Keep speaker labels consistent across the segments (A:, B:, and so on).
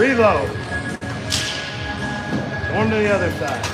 A: Reload. One to the other side.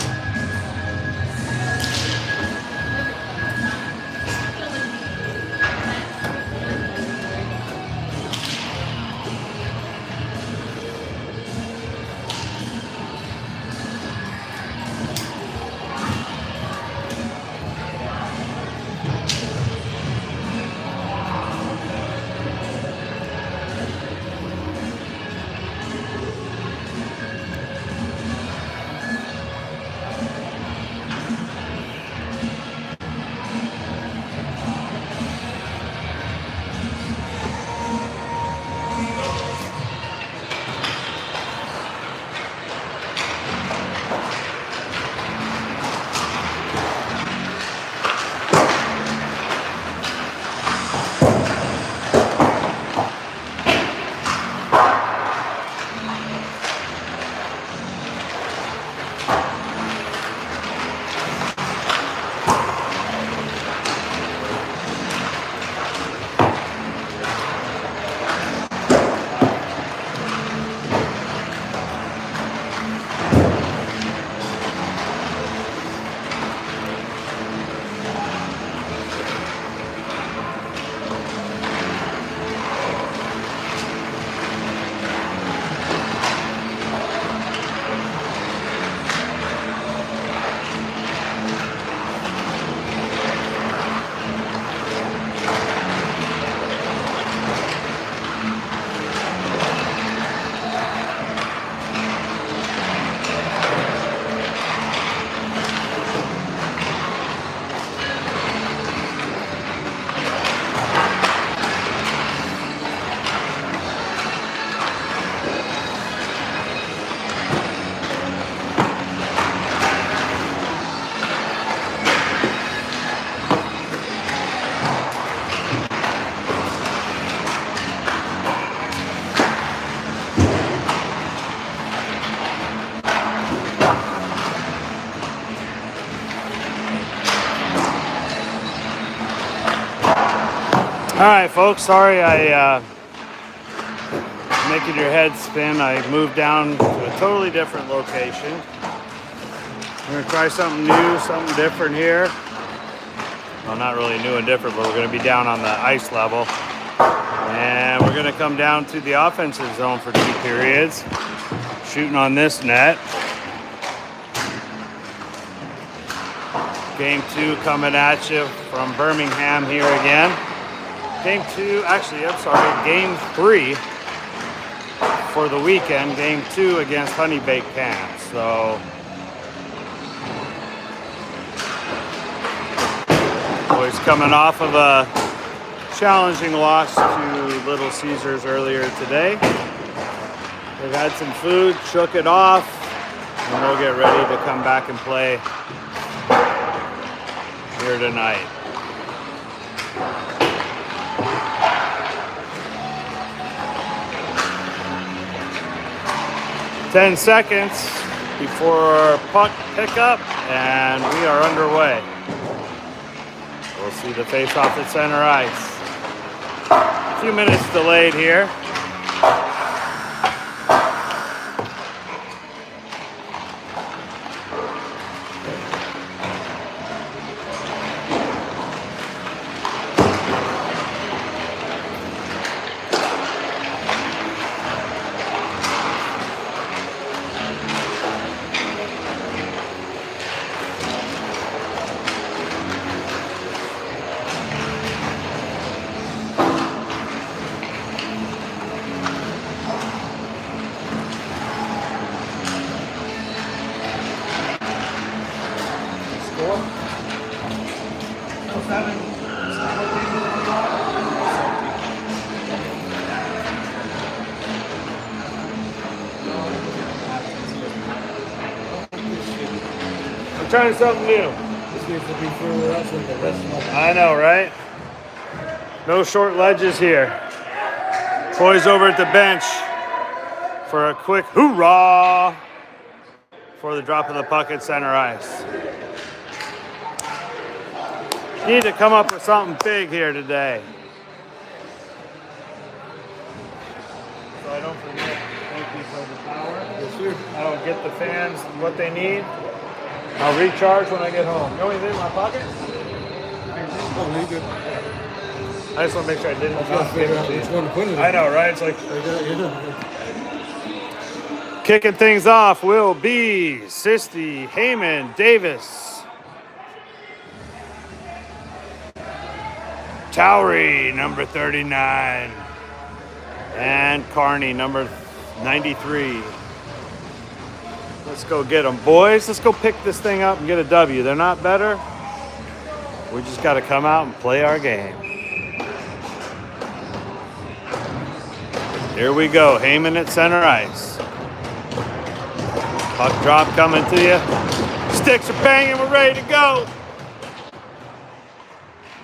A: All right, folks, sorry making your head spin. I moved down to a totally different location. We're gonna try something new, something different here. Well, not really new and different, but we're gonna be down on the ice level. And we're gonna come down to the offensive zone for 2 periods, shooting on this net. Game 2 coming at you from Birmingham here again. Game 3 for the weekend. Game 2 against Honey Baked Pants. So, boys coming off of a challenging loss to Little Caesars earlier today. They've had some food, shook it off, and they'll get ready to come back and play here tonight. 10 seconds before puck pickup, and we are underway. We'll see the face-off at center ice. A few minutes delayed here. I'm trying something new.
B: This needs to be further up with the rest of them.
A: I know, right? No short ledges here. Boys over at the bench for a quick hoorah for the drop of the puck at center ice. Need to come up with something big here today. So I don't forget. Thank you for the
B: sure.
A: I don't get the fans what they need. I'll recharge when I get home. You know anything in my pocket?
B: Oh, no, you good.
A: I just want to make sure I didn't.
B: I was trying to figure out which one to put it in.
A: I know, right? It's like
B: Yeah.
A: kicking things off will be Sisty, Heyman, Davis, Towery, number 39, and Carney, number 93. Let's go get them, boys. Let's go pick this thing up and get a W. They're not better. We just got to come out and play our game. Here we go. Heyman at center ice. Puck drop coming to you. Sticks are banging. We're ready to go.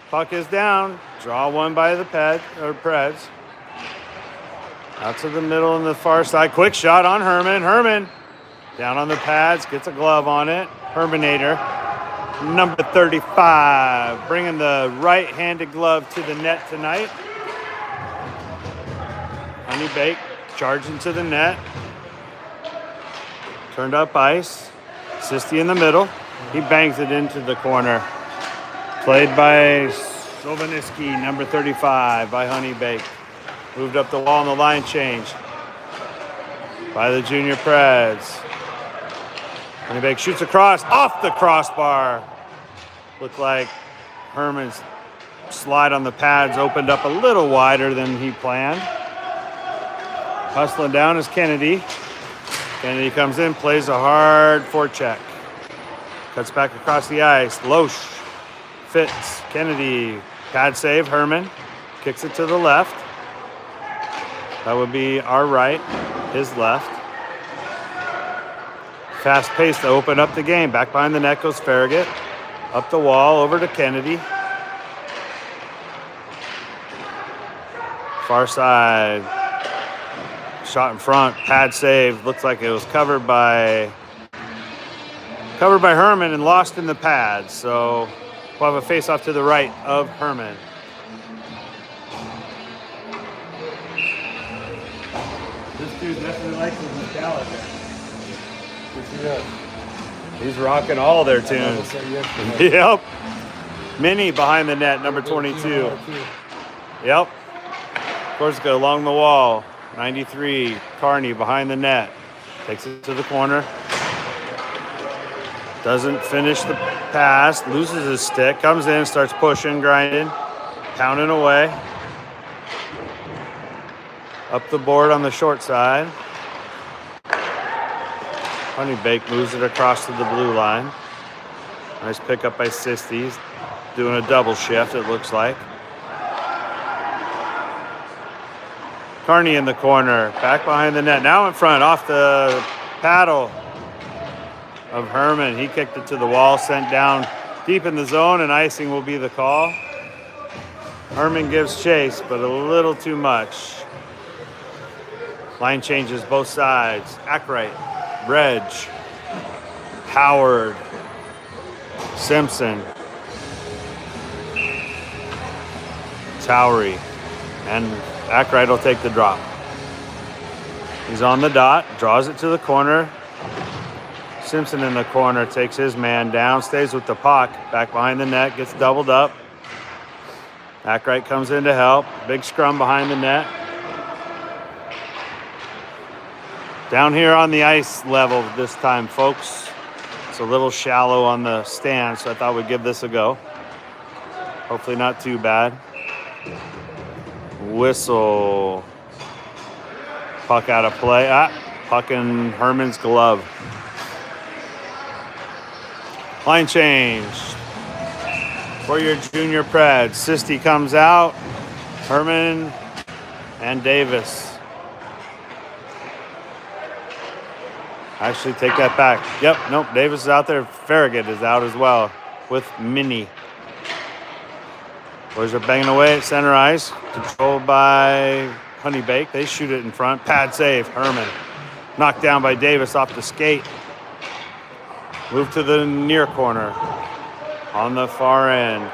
A: Puck is down. Draw one by the Preds. Out to the middle and the far side. Quick shot on Herman. Herman down on the pads. Gets a glove on it. Herminator. Number 35. Bringing the right-handed glove to the net tonight. Honey Bake charging to the net. Turned up ice. Sisty in the middle. He bangs it into the corner. Played by Sovaniski, number 35, by Honey Bake. Moved up the wall on the line change by the Junior Preds. Honey Bake shoots across, off the crossbar. Looked like Herman's slide on the pads opened up a little wider than he planned. Hustling down is Kennedy. Kennedy comes in, plays a hard forecheck. Cuts back across the ice. Loesch fits. Kennedy, pad save. Herman kicks it to the left. That would be our right, his left. Fast pace to open up the game. Back behind the net goes Farragut. Up the wall, over to Kennedy. Far side. Shot in front, pad save. Looks like it was covered by Herman and lost in the pad. So we'll have a face-off to the right of Herman. This dude definitely likes his nostalgia. He's rocking all their tunes. Yep. Minnie behind the net, number 22. Yep. Of course, go along the wall. 93, Carney behind the net. Takes it to the corner. Doesn't finish the pass. Loses his stick. Comes in, starts pushing, grinding. Pounding away. Up the board on the short side. Honey Bake moves it across to the blue line. Nice pickup by Sisty. Doing a double shift, it looks like. Carney in the corner, back behind the net. Now in front, off the paddle of Herman. He kicked it to the wall, sent down deep in the zone, and icing will be the call. Herman gives chase, but a little too much. Line changes both sides. Ackright, Reg, Howard, Simpson, Towery, and Ackright will take the drop. He's on the dot, draws it to the corner. Simpson in the corner takes his man down, stays with the puck, back behind the net, gets doubled up. Ackright comes in to help. Big scrum behind the net. Down here on the ice level this time, folks. It's a little shallow on the stand, so I thought we'd give this a go. Hopefully not too bad. Whistle. Puck out of play. Puck in Herman's glove. Line change for your Junior Preds. Sisty comes out. Herman and Davis. Actually, take that back. Yep, nope, Davis is out there. Farragut is out as well with Minnie. Boys are banging away at center ice. Controlled by Honey Bake. They shoot it in front. Pad save. Herman. Knocked down by Davis off the skate. Move to the near corner. On the far end.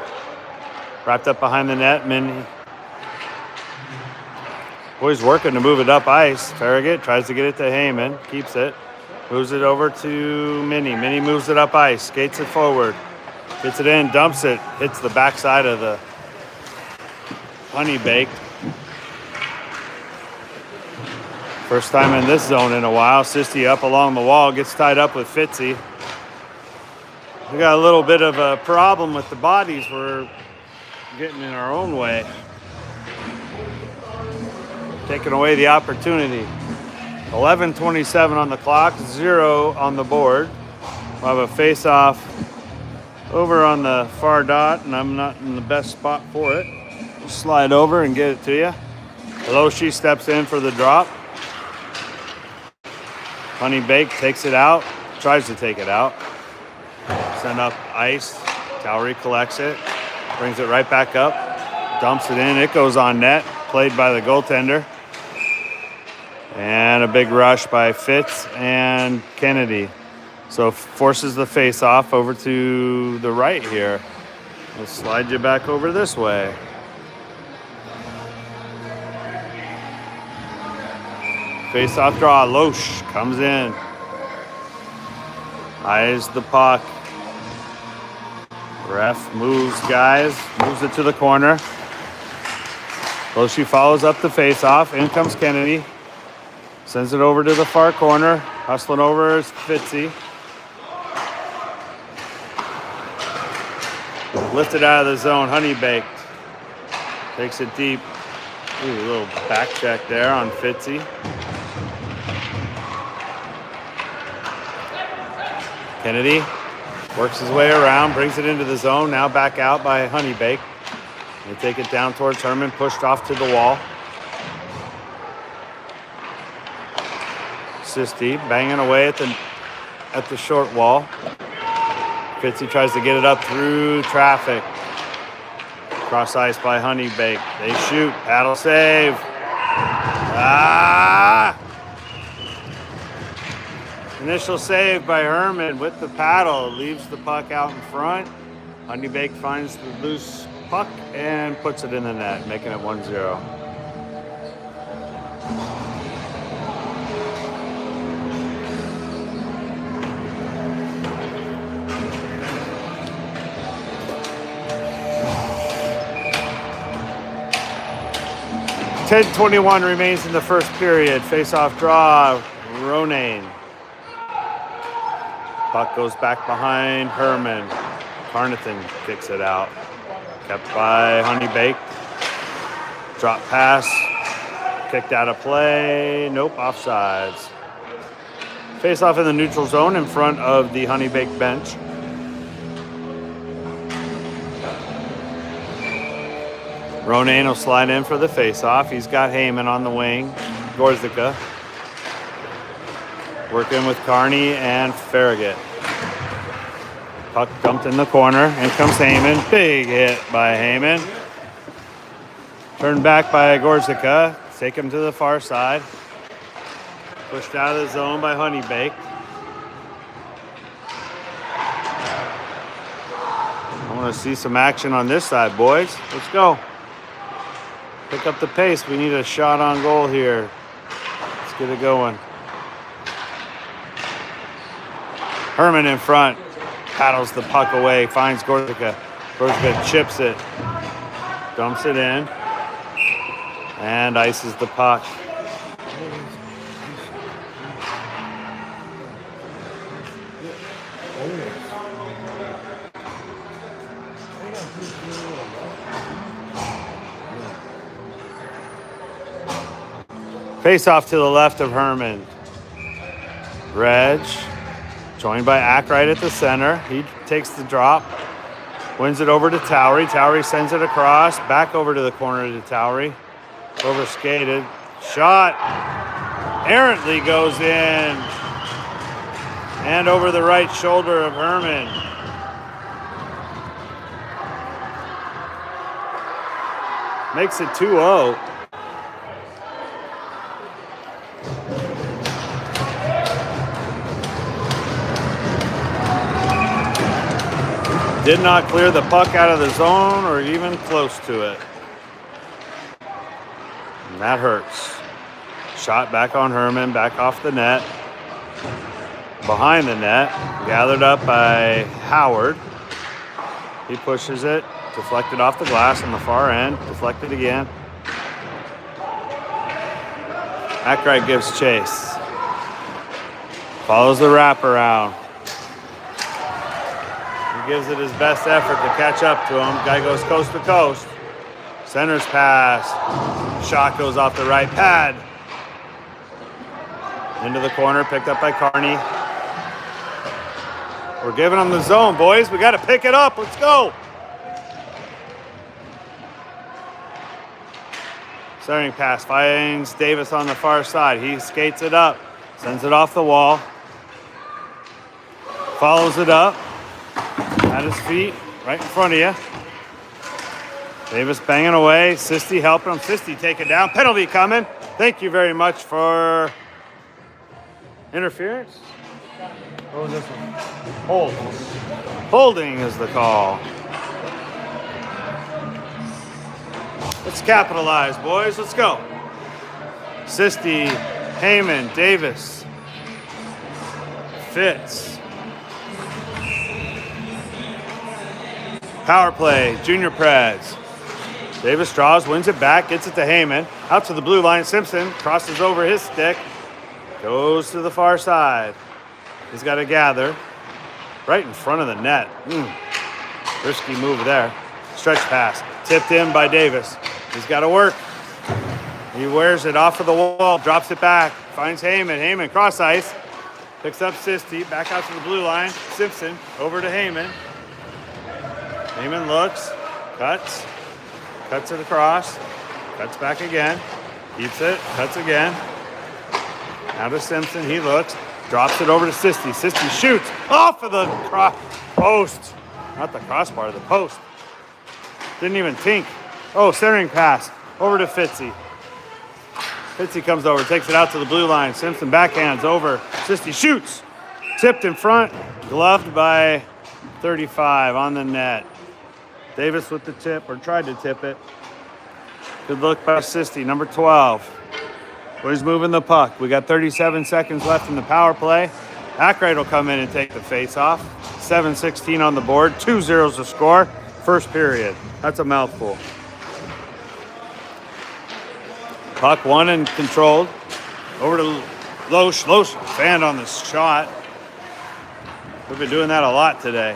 A: Wrapped up behind the net. Minnie. Boys working to move it up ice. Farragut tries to get it to Heyman. Keeps it. Moves it over to Minnie. Minnie moves it up ice, skates it forward, gets it in, dumps it, hits the backside of the Honey Baked. First time in this zone in a while. Sisty up along the wall, gets tied up with Fitzy. We got a little bit of a problem with the bodies. We're getting in our own way. Taking away the opportunity. 11:27 on the clock, 0 on the board. We'll have a face-off over on the far dot, and I'm not in the best spot for it. Slide over and get it to you. Loshi steps in for the drop. Honey Baked takes it out, tries to take it out. Send up ice. Towery collects it, brings it right back up, dumps it in. It goes on net, played by the goaltender. And a big rush by Fitz and Kennedy. So forces the face-off over to the right here. We'll slide you back over this way. Face-off draw. Loesch comes in. Eyes the puck. Ref moves, guys. Moves it to the corner. Loesch follows up the face-off. In comes Kennedy. Sends it over to the far corner. Hustling over is Fitzy. Lifted out of the zone. Honey Baked. Takes it deep. Ooh, a little back check there on Fitzy. Kennedy works his way around, brings it into the zone. Now back out by Honey Baked. They take it down towards Herman, pushed off to the wall. Sisty banging away at the short wall. Fitzy tries to get it up through traffic. Cross ice by Honey Baked. They shoot. Paddle save. Initial save by Herman with the paddle. Leaves the puck out in front. Honey Baked finds the loose puck and puts it in the net, making it 1-0. .10:21 remains in the first period. Face-off draw, Ronayne. Puck goes back behind Herman. Carnathan kicks it out. Kept by Honey Baked. Drop pass. Kicked out of play. Nope, offsides. Face-off in the neutral zone in front of the Honey Baked bench. Ronayne will slide in for the face-off. He's got Heyman on the wing. Gorzyka working with Carney and Farragut. Puck dumped in the corner. In comes Heyman. Big hit by Heyman. Turned back by Gorzyka. Take him to the far side. Pushed out of the zone by Honey Baked. I want to see some action on this side, boys. Let's go. Pick up the pace. We need a shot on goal here. Let's get it going. Herman in front. Paddles the puck away. Finds Gorzyka. Gorzyka chips it. Dumps it in. And ices the puck. Face off to the left of Herman. Reg, joined by Ackright at the center. He takes the drop, wins it over to Towery. Towery sends it across, back over to the corner to Towery. Over skated. Shot. Errantly goes in. And over the right shoulder of Herman. Makes it 2-0. Did not clear the puck out of the zone or even close to it. And that hurts. Shot back on Herman, back off the net. behind the net, gathered up by Howard. He pushes it, deflected off the glass on the far end, deflected again. Ackright gives chase. Follows the wraparound. He gives it his best effort to catch up to him. Guy goes coast to coast. Center's pass. Shot goes off the right pad. Into the corner, picked up by Carney. We're giving them the zone, boys. We got to pick it up. Let's go. Centering pass finds Davis on the far side. He skates it up, sends it off the wall. Follows it up at his feet, right in front of you. Davis banging away. Sisti helping him. Sisti taken down. Penalty coming. Thank you very much for interference. What was this one? Hold. Holding is the call. Let's capitalize, boys. Let's go. Sisti, Heyman, Davis, Fitz. Power play, Junior Preds. Davis draws, wins it back, gets it to Heyman. Out to the blue line, Simpson crosses over his stick. Goes to the far side. He's got to gather right in front of the net. Risky move there. Stretch pass. Tipped in by Davis. He's got to work. He wears it off of the wall, drops it back, finds Heyman. Heyman cross ice. Picks up Sisti, back out to the blue line. Simpson over to Heyman. Heyman looks, cuts it across, cuts back again, keeps it, cuts again. Now to Simpson, he looks, drops it over to Sisti. Sisti shoots off of the post. Not the crossbar, the post. Didn't even tink. Oh, centering pass over to Fitzy. Fitzy comes over, takes it out to the blue line. Simpson backhands over. Sisti shoots. Tipped in front, gloved by 35 on the net. Davis with the tip, or tried to tip it. Good look by Sisti, number 12. Well, he's moving the puck. We got 37 seconds left in the power play. Ackright will come in and take the face-off. 7:16 on the board, 2-0 to score. First period. That's a mouthful. Puck won and controlled. Over to Loesch. Loesch fanned on the shot. We've been doing that a lot today.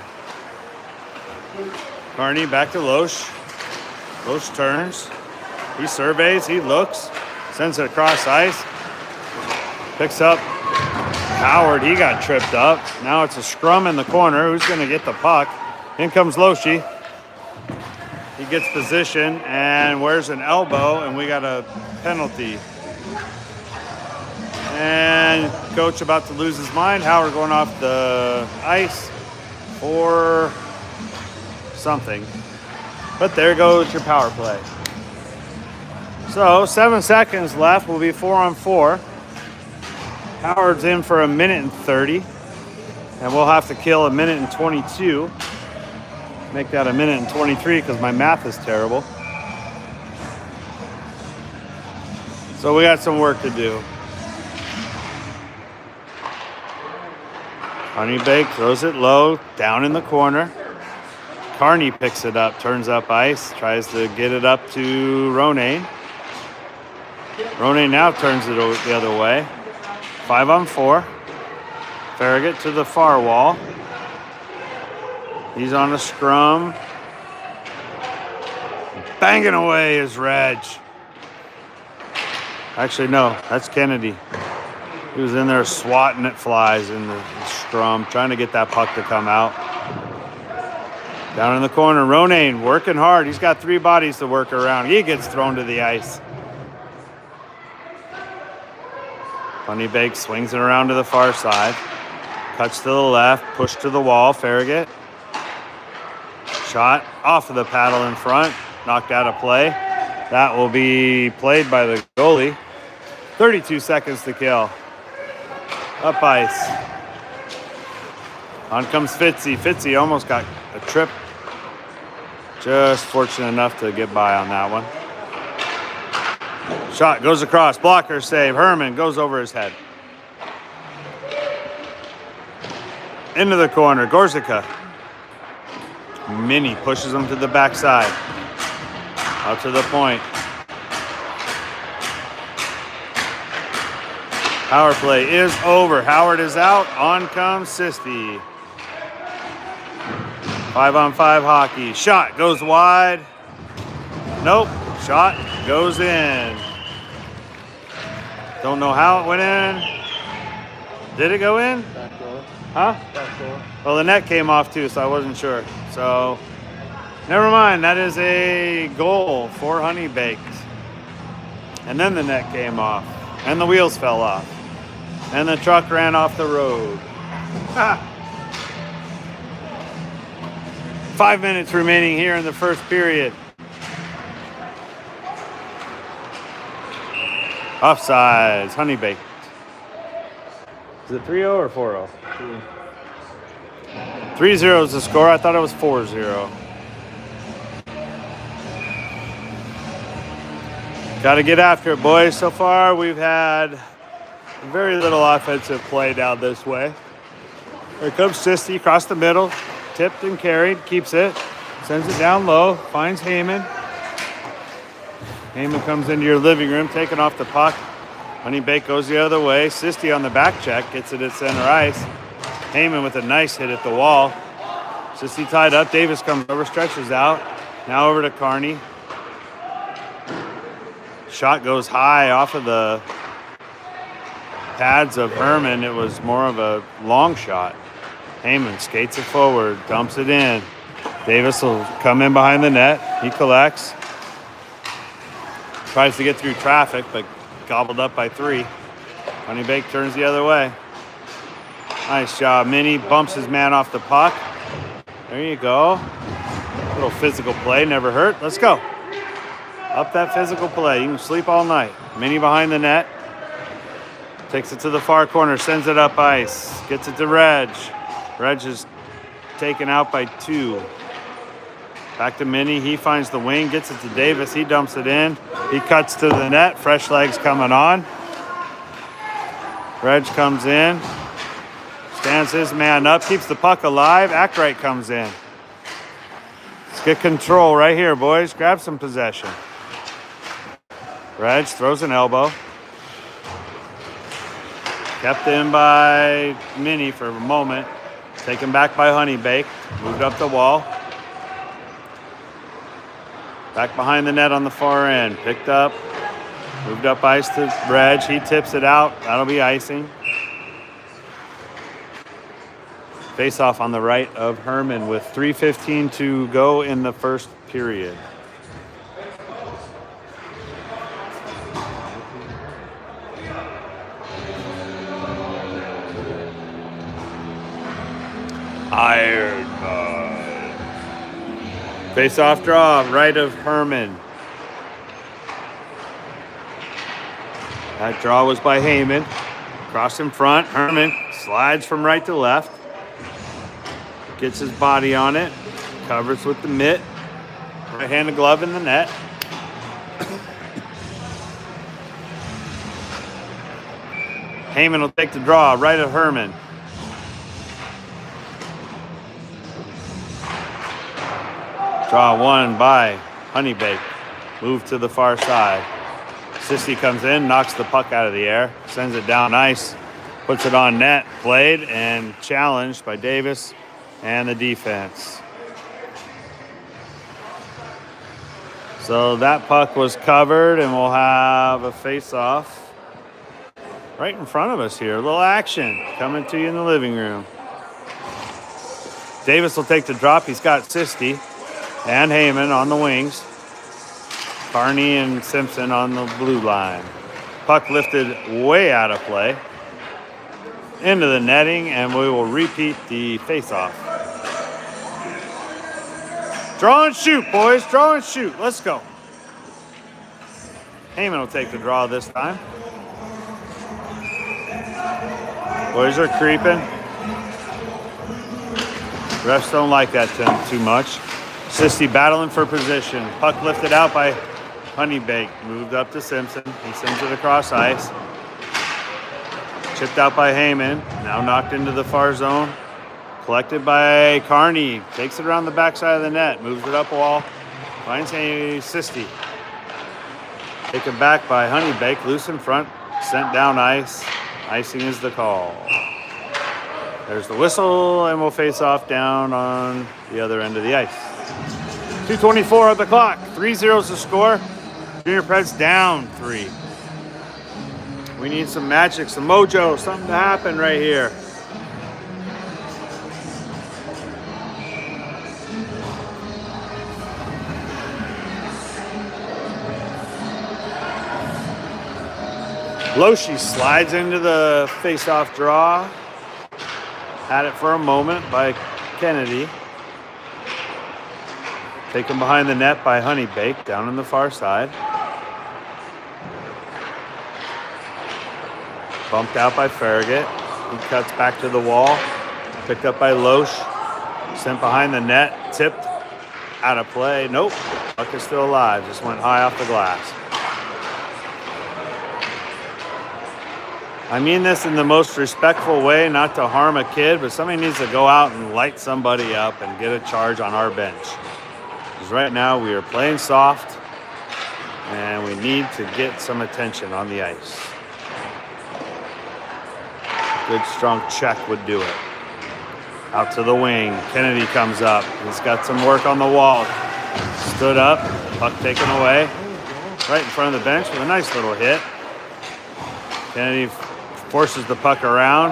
A: Carney back to Loesch. Loesch turns. He surveys. He looks. Sends it across ice. Picks up Howard. He got tripped up. Now it's a scrum in the corner. Who's going to get the puck? In comes Loesch. He gets position and wears an elbow, and we got a penalty. And coach about to lose his mind. Howard going off the ice for something. But there goes your power play. So 7 seconds left. We'll be 4-on-4. Howard's in for 1:30. And we'll have to kill 1:22. Make that 1:23 because my math is terrible. So we got some work to do. Honeybake throws it low, down in the corner. Carney picks it up, turns up ice, tries to get it up to Ronayne. Ronayne now turns it the other way. 5-on-4. Farragut to the far wall. He's on a scrum. Banging away is Reg. Actually, no, that's Kennedy. He was in there swatting at flies in the scrum, trying to get that puck to come out. Down in the corner, Ronayne working hard. He's got 3 bodies to work around. He gets thrown to the ice. Honeybake swings it around to the far side. Cuts to the left, push to the wall, Farragut. Shot off of the paddle in front, knocked out of play. That will be played by the goalie. 32 seconds to kill. Up ice. On comes Fitzy. Fitzy almost got a trip. Just fortunate enough to get by on that one. Shot goes across. Blocker save. Herman goes over his head. Into the corner, Gorzica. Mini pushes him to the backside. Out to the point. Power play is over. Howard is out. On comes Sisti. 5-on-5 hockey. Shot goes wide. Nope. Shot goes in. Don't know how it went in. Did it go in?
B: Back door.
A: Huh?
B: Back door.
A: Well, the net came off too, so I wasn't sure. So, never mind. That is a goal for Honey Baked. And then the net came off. And the wheels fell off. And the truck ran off the road. 5 minutes remaining here in the first period. Offsides, Honey Baked. Is it 3-0 or 4-0? 3-0 is the score. I thought it was 4-0. Got to get after it, boys. So far, we've had very little offensive play down this way. Here comes Sisti across the middle. Tipped and carried. Keeps it. Sends it down low. Finds Heyman. Heyman comes into your living room, taking off the puck. Honey Baked goes the other way. Sisti on the back check. Gets it at center ice. Heyman with a nice hit at the wall. Sisti tied up. Davis comes over, stretches out. Now over to Carney. Shot goes high off of the pads of Herman. It was more of a long shot. Heyman skates it forward, dumps it in. Davis will come in behind the net. He collects. Tries to get through traffic, but gobbled up by 3. Honey Baked turns the other way. Nice job. Minnie bumps his man off the puck. There you go. Little physical play, never hurt. Let's go. Up that physical play. You can sleep all night. Minnie behind the net. Takes it to the far corner, sends it up ice. Gets it to Reg. Reg is taken out by 2. Back to Minnie. He finds the wing, gets it to Davis. He dumps it in. He cuts to the net. Fresh legs coming on. Reg comes in. Stands his man up. Keeps the puck alive. Ackright comes in. Let's get control right here, boys. Grab some possession. Reg throws an elbow. Kept in by Minnie for a moment. Taken back by Honey Baked. Moved up the wall. Back behind the net on the far end. Picked up. Moved up ice to Reg. He tips it out. That'll be icing. Face off on the right of Herman with 3:15 to go in the first period. Iron Bud. Face off draw, right of Herman. That draw was by Heyman. Cross in front. Herman slides from right to left. Gets his body on it. Covers with the mitt. Right-handed glove in the net. Heyman will take the draw, right of Herman. Draw one by Honey Baked. Move to the far side. Sisti comes in, knocks the puck out of the air, sends it down ice, puts it on net, played and challenged by Davis and the defense. So that puck was covered and we'll have a face-off right in front of us here. A little action coming to you in the living room. Davis will take the drop. He's got Sisti and Heyman on the wings. Carney and Simpson on the blue line. Puck lifted way out of play. Into the netting, and we will repeat the face-off. Draw and shoot, boys. Draw and shoot. Let's go. Heyman will take the draw this time. Boys are creeping. Refs don't like that too much. Sisti battling for position. Puck lifted out by Honey Baked. Moved up to Simpson. He sends it across ice. Chipped out by Heyman. Now knocked into the far zone. Collected by Carney. Takes it around the backside of the net. Moves it up wall. Finds a Sisti. Taken back by Honeybake. Loose in front. Sent down ice. Icing is the call. There's the whistle, and we'll face off down on the other end of the ice. 2:24 on the clock. 3-0 to score. Junior Preds down 3. We need some magic, some mojo, something to happen right here. Loshi slides into the face-off draw. Had it for a moment by Kennedy. Taken behind the net by Honeybake down on the far side. Bumped out by Farragut. He cuts back to the wall. Picked up by Loesch. Sent behind the net. Tipped. Out of play. Nope. Puck is still alive. Just went high off the glass. I mean this in the most respectful way, not to harm a kid, but somebody needs to go out and light somebody up and get a charge on our bench. Because right now we are playing soft and we need to get some attention on the ice. Good strong check would do it. Out to the wing. Kennedy comes up. He's got some work on the wall. Stood up. Puck taken away. Right in front of the bench with a nice little hit. Kennedy forces the puck around.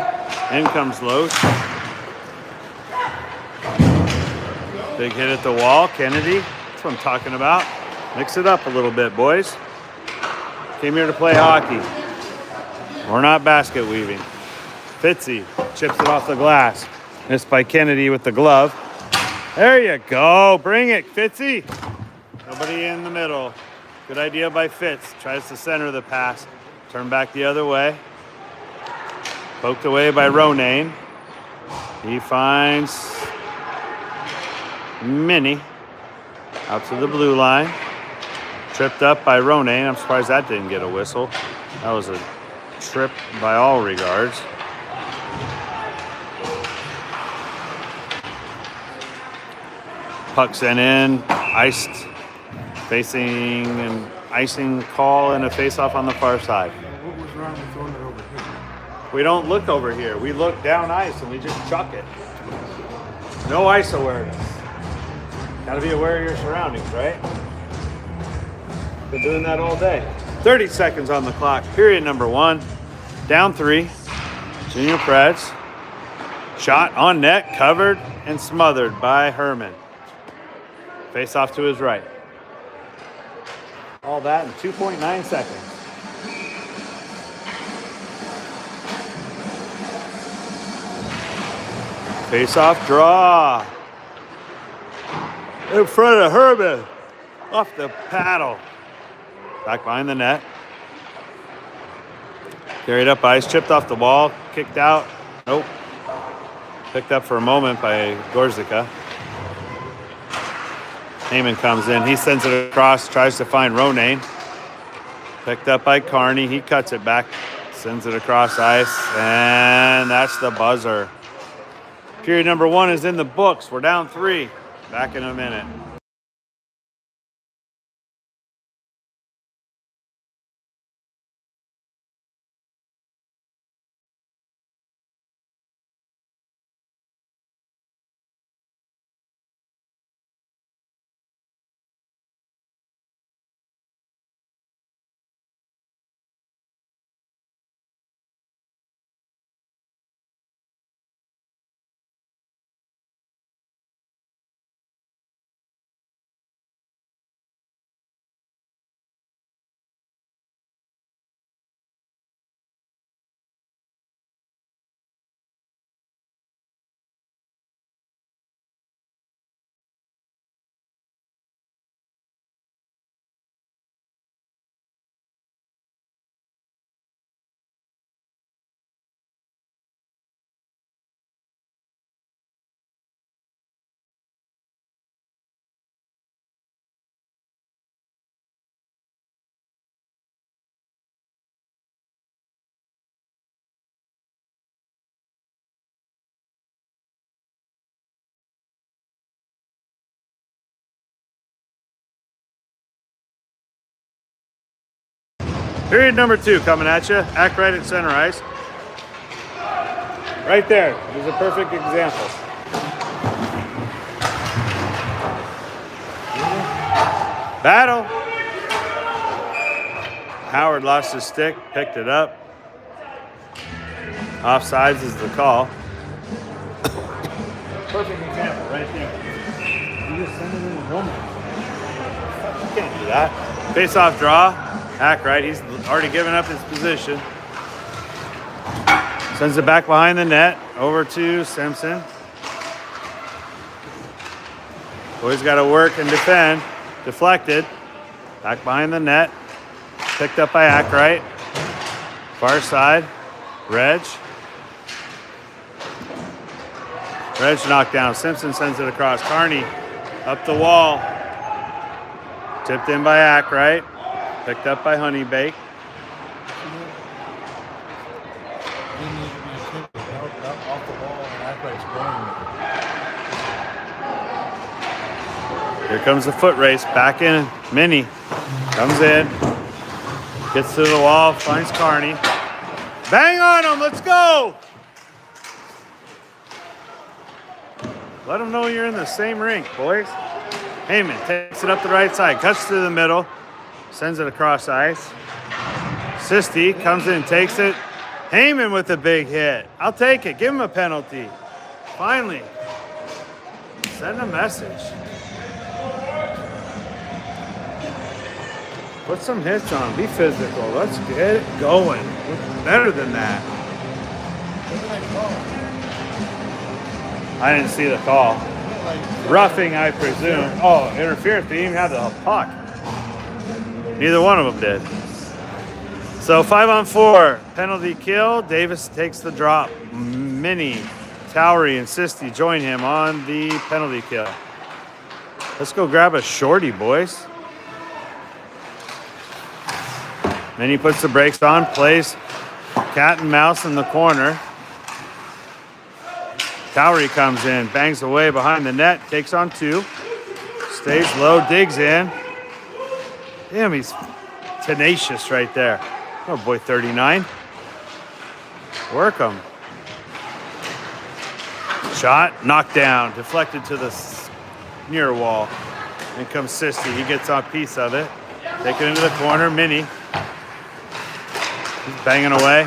A: In comes Loesch. Big hit at the wall. Kennedy. That's what I'm talking about. Mix it up a little bit, boys. Came here to play hockey. We're not basket weaving. Fitzy chips it off the glass. Missed by Kennedy with the glove. There you go. Bring it, Fitzy. Nobody in the middle. Good idea by Fitz. Tries to center the pass. Turn back the other way. Poked away by Ronayne. He finds Minnie out to the blue line. Tripped up by Ronayne. I'm surprised that didn't get a whistle. That was a trip by all regards. Puck sent in, iced, facing an icing call and a face-off on the far side.
B: What was wrong with throwing it over here?
A: We don't look over here. We look down ice and we just chuck it. No ice awareness. Got to be aware of your surroundings, right? Been doing that all day. 30 seconds on the clock. Period number 1. Down 3. Junior Preds. Shot on net, covered and smothered by Herman. Face off to his right. All that in 2.9 seconds. Face off draw. In front of Herman. Off the paddle. Back behind the net. Carried up ice, chipped off the wall, kicked out. Nope. Picked up for a moment by Gorzyka. Heyman comes in. He sends it across, tries to find Ronayne. Picked up by Carney. He cuts it back, sends it across ice, and that's the buzzer. Period number 1 is in the books. We're down 3. Back in a minute. Period number 2 coming at you. Act right at center ice. Right there is a perfect example. Battle. Howard lost his stick, picked it up. Offsides is the call. Perfect example right there. You just send it in the moment. You can't do that. Face-off draw. Act right. He's already given up his position. Sends it back behind the net. Over to Simpson. Boys got to work and defend. Deflected. Back behind the net. Picked up by Ackright. Far side. Reg. Reg knocked down. Simpson sends it across. Carney up the wall. Tipped in by Ackright. Picked up by Honeybake.
B: He needs to be tipped off the ball and act like it's going.
A: Here comes the foot race. Back in. Minnie comes in. Gets to the wall. Finds Carney. Bang on him. Let's go. Let them know you're in the same rink, boys. Heyman takes it up the right side. Cuts to the middle. Sends it across ice. Sisti comes in and takes it. Heyman with a big hit. I'll take it. Give him a penalty. Finally. Send a message. Put some hits on. Be physical. Let's get it going. We're better than that. I didn't see the call. Roughing, I presume. Oh, interference. They didn't even have the puck. Neither one of them did. So 5-on-4, penalty kill. Davis takes the drop. Minnie, Towery, and Sisti join him on the penalty kill. Let's go grab a shorty, boys. Minnie puts the brakes on, plays cat and mouse in the corner. Towery comes in, bangs away behind the net, takes on 2. Stays low, digs in. Damn, he's tenacious right there. Oh boy, 39. Work him. Shot, knocked down, deflected to the near wall. In comes Sisti, he gets on a piece of it. Take it into the corner, Minnie. He's banging away.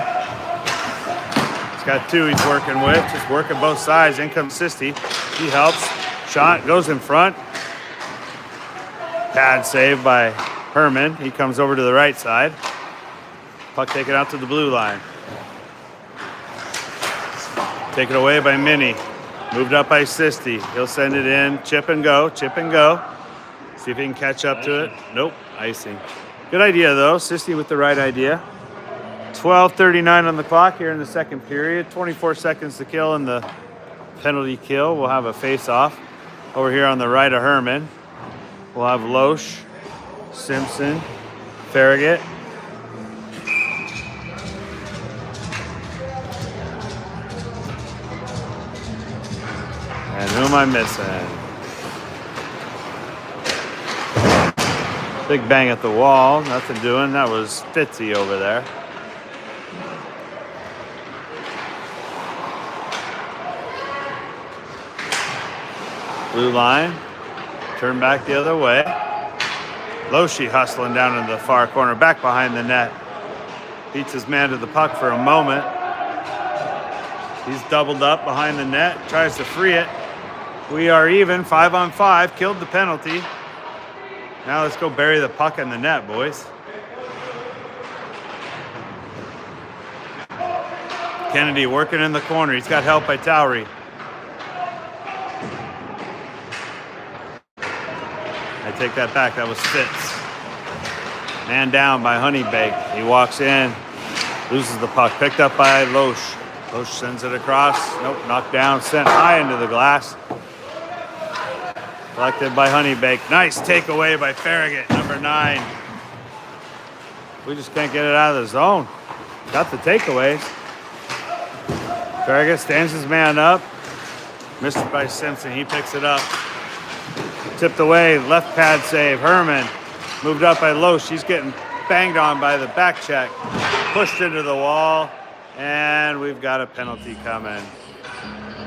A: He's got 2 he's working with, just working both sides. In comes Sisti, he helps. Shot, goes in front. Pad save by Herman. He comes over to the right side. Puck taken out to the blue line. Taken away by Minnie. Moved up by Sisti. He'll send it in. Chip and go. Chip and go. See if he can catch up to it. Nope. Icing. Good idea, though. Sisti with the right idea. 12:39 on the clock here in the second period. 24 seconds to kill in the penalty kill. We'll have a face-off over here on the right of Herman. We'll have Loesch, Simpson, Farragut. And who am I missing? Big bang at the wall. Nothing doing. That was Fitzy over there. Blue line. Turn back the other way. Loesch hustling down in the far corner. Back behind the net. Beats his man to the puck for a moment. He's doubled up behind the net. Tries to free it. We are even. 5-on-5. Killed the penalty. Now let's go bury the puck in the net, boys. Kennedy working in the corner. He's got help by Towery. I take that back. That was Fitz. Man down by Honeybake. He walks in. Loses the puck. Picked up by Loesch. Loesch sends it across. Nope. Knocked down. Sent high into the glass. Collected by Honeybake. Nice takeaway by Farragut, number 9. We just can't get it out of the zone. Got the takeaways. Farragut stands his man up. Missed it by Simpson. He picks it up. Tipped away. Left pad save. Herman moved up by Loesch. He's getting banged on by the back check, pushed into the wall, and we've got a penalty coming.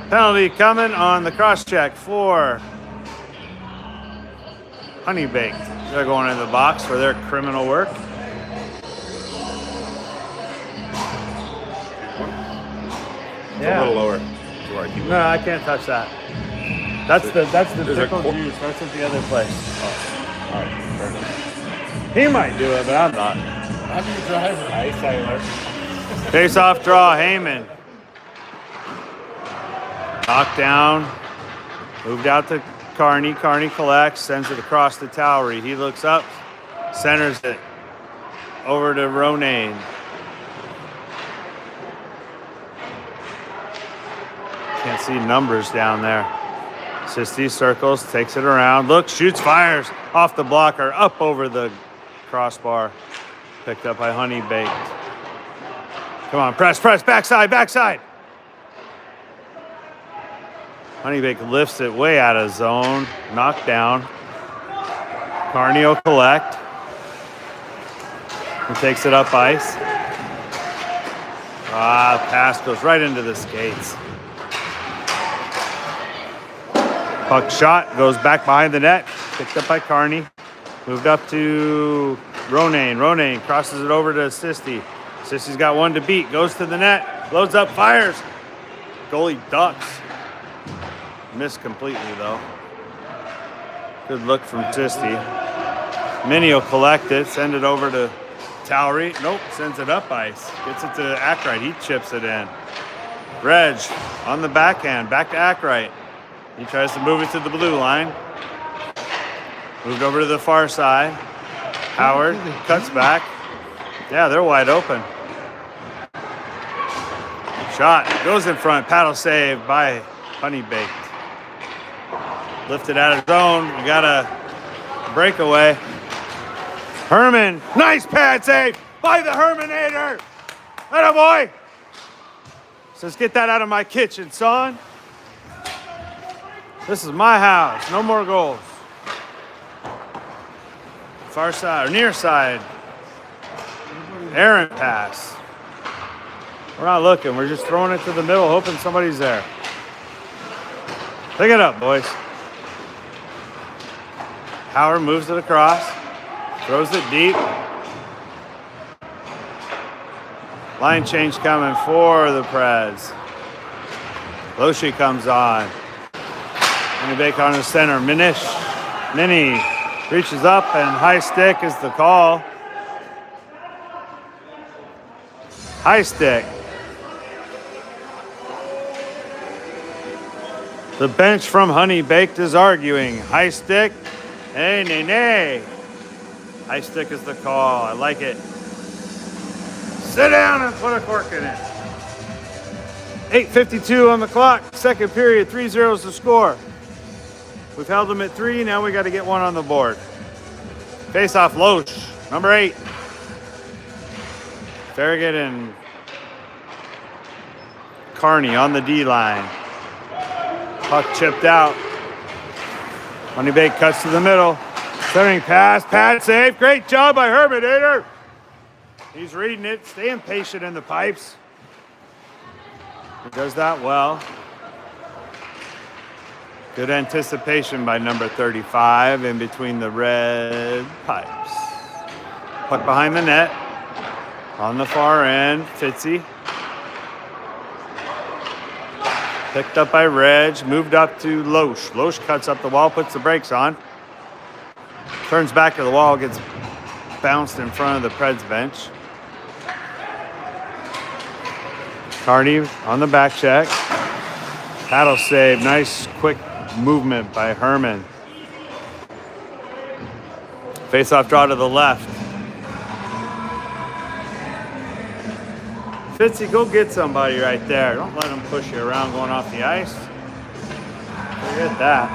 A: Penalty coming on the cross check for Honey Baked. They're going in the box for their criminal work.
C: Yeah. A little lower.
A: No, I can't touch that. That's the pickle juice. That's at the other place.
C: Oh. All right. Perfect.
A: He might do it, but I'm not.
B: I'm your driver.
A: Hey, Taylor. Face-off draw, Heyman. Knocked down. Moved out to Carney. Carney collects, sends it across the Towery. He looks up, centers it over to Ronayne. Can't see numbers down there. Sisty circles, takes it around. Look, shoots, fires off the blocker, up over the crossbar. Picked up by Honey Baked. Come on, press, backside, backside. Honey Baked lifts it way out of zone. Knocked down. Carney will collect. He takes it up ice. Pass goes right into the skates. Puck shot goes back behind the net. Picked up by Carney. Moved up to Ronayne. Ronayne crosses it over to Sisty. Sisty's got one to beat. Goes to the net. Loads up, fires. Goalie ducks. Missed completely though. Good look from Sisty. Minnie will collect it. Send it over to Towery. Nope, sends it up ice. Gets it to Ackright. He chips it in. Reg on the backhand. Back to Ackright. He tries to move it to the blue line. Moved over to the far side. Howard cuts back. Yeah, they're wide open. Shot goes in front. Paddle save by Honey Baked. Lifted out of zone. We got a breakaway. Herman, nice pad save by the Hermanator. Atta boy. Says, get that out of my kitchen, son. This is my house. No more goals. Far side, or near side. Aaron pass. We're not looking. We're just throwing it to the middle, hoping somebody's there. Pick it up, boys. Howard moves it across. Throws it deep. Line change coming for the Preds. Loshi comes on. Honey Baked on the center. Minnie reaches up and high stick is the call. High stick. The bench from Honey Baked is arguing. High stick. Hey, nay, nay. High stick is the call. I like it. Sit down and put a cork in it. 8:52 on the clock. Second period. 3-0 the score. We've held them at 3. Now we got to get one on the board. Face-off, Loesch, number 8. Farragut and Carney on the D line. Puck chipped out. Honey Baked cuts to the middle. Centering pass, pad save. Great job by Hermanator. He's reading it, staying patient in the pipes. He does that well. Good anticipation by number 35 in between the red pipes. Puck behind the net. On the far end, Fitzy. Picked up by Reg, moved up to Loesch. Loesch cuts up the wall, puts the brakes on. Turns back to the wall, gets bounced in front of the Preds bench. Carney on the back check. Paddle save, nice quick movement by Herman. Face-off draw to the left. Fitzy, go get somebody right there. Don't let him push you around going off the ice. Forget that.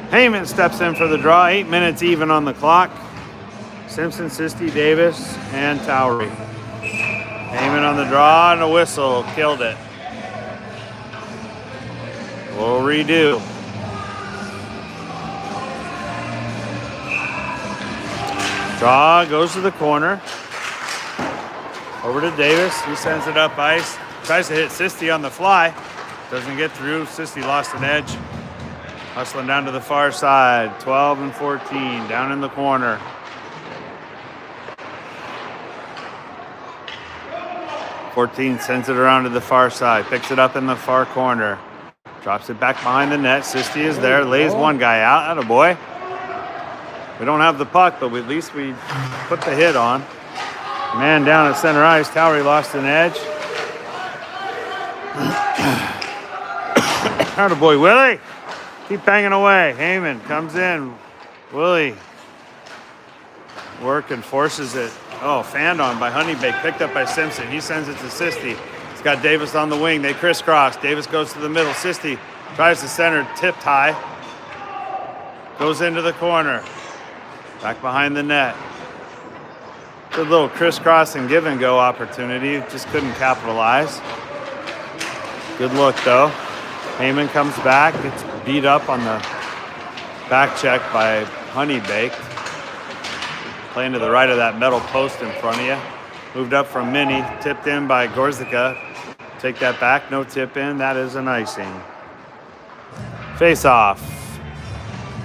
A: Heyman steps in for the draw. 8 minutes even on the clock. Simpson, Sisty, Davis, and Towery. Heyman on the draw and a whistle. Killed it. We'll redo. Draw goes to the corner. Over to Davis. He sends it up ice. Tries to hit Sisti on the fly. Doesn't get through. Sisti lost an edge. Hustling down to the far side. 12 and 14 down in the corner. .14 sends it around to the far side. Picks it up in the far corner. Drops it back behind the net. Sisti is there. Lays one guy out. Attaboy. We don't have the puck, but at least we put the hit on. Man down at center ice. Towery lost an edge. Attaboy, Willie. Keep banging away. Heyman comes in. Willie. Work and forces it. Oh, fanned on by Honeybake. Picked up by Simpson. He sends it to Sisti. He's got Davis on the wing. They crisscross. Davis goes to the middle. Sisti tries to center. Tipped high. Goes into the corner. Back behind the net. Good little crisscross and give and go opportunity. Just couldn't capitalize. Good look though. Heyman comes back. Gets beat up on the back check by Honeybake. Playing to the right of that metal post in front of you. Moved up from Mini. Tipped in by Gorzyka. Take that back. No tip in. That is an icing. Face off.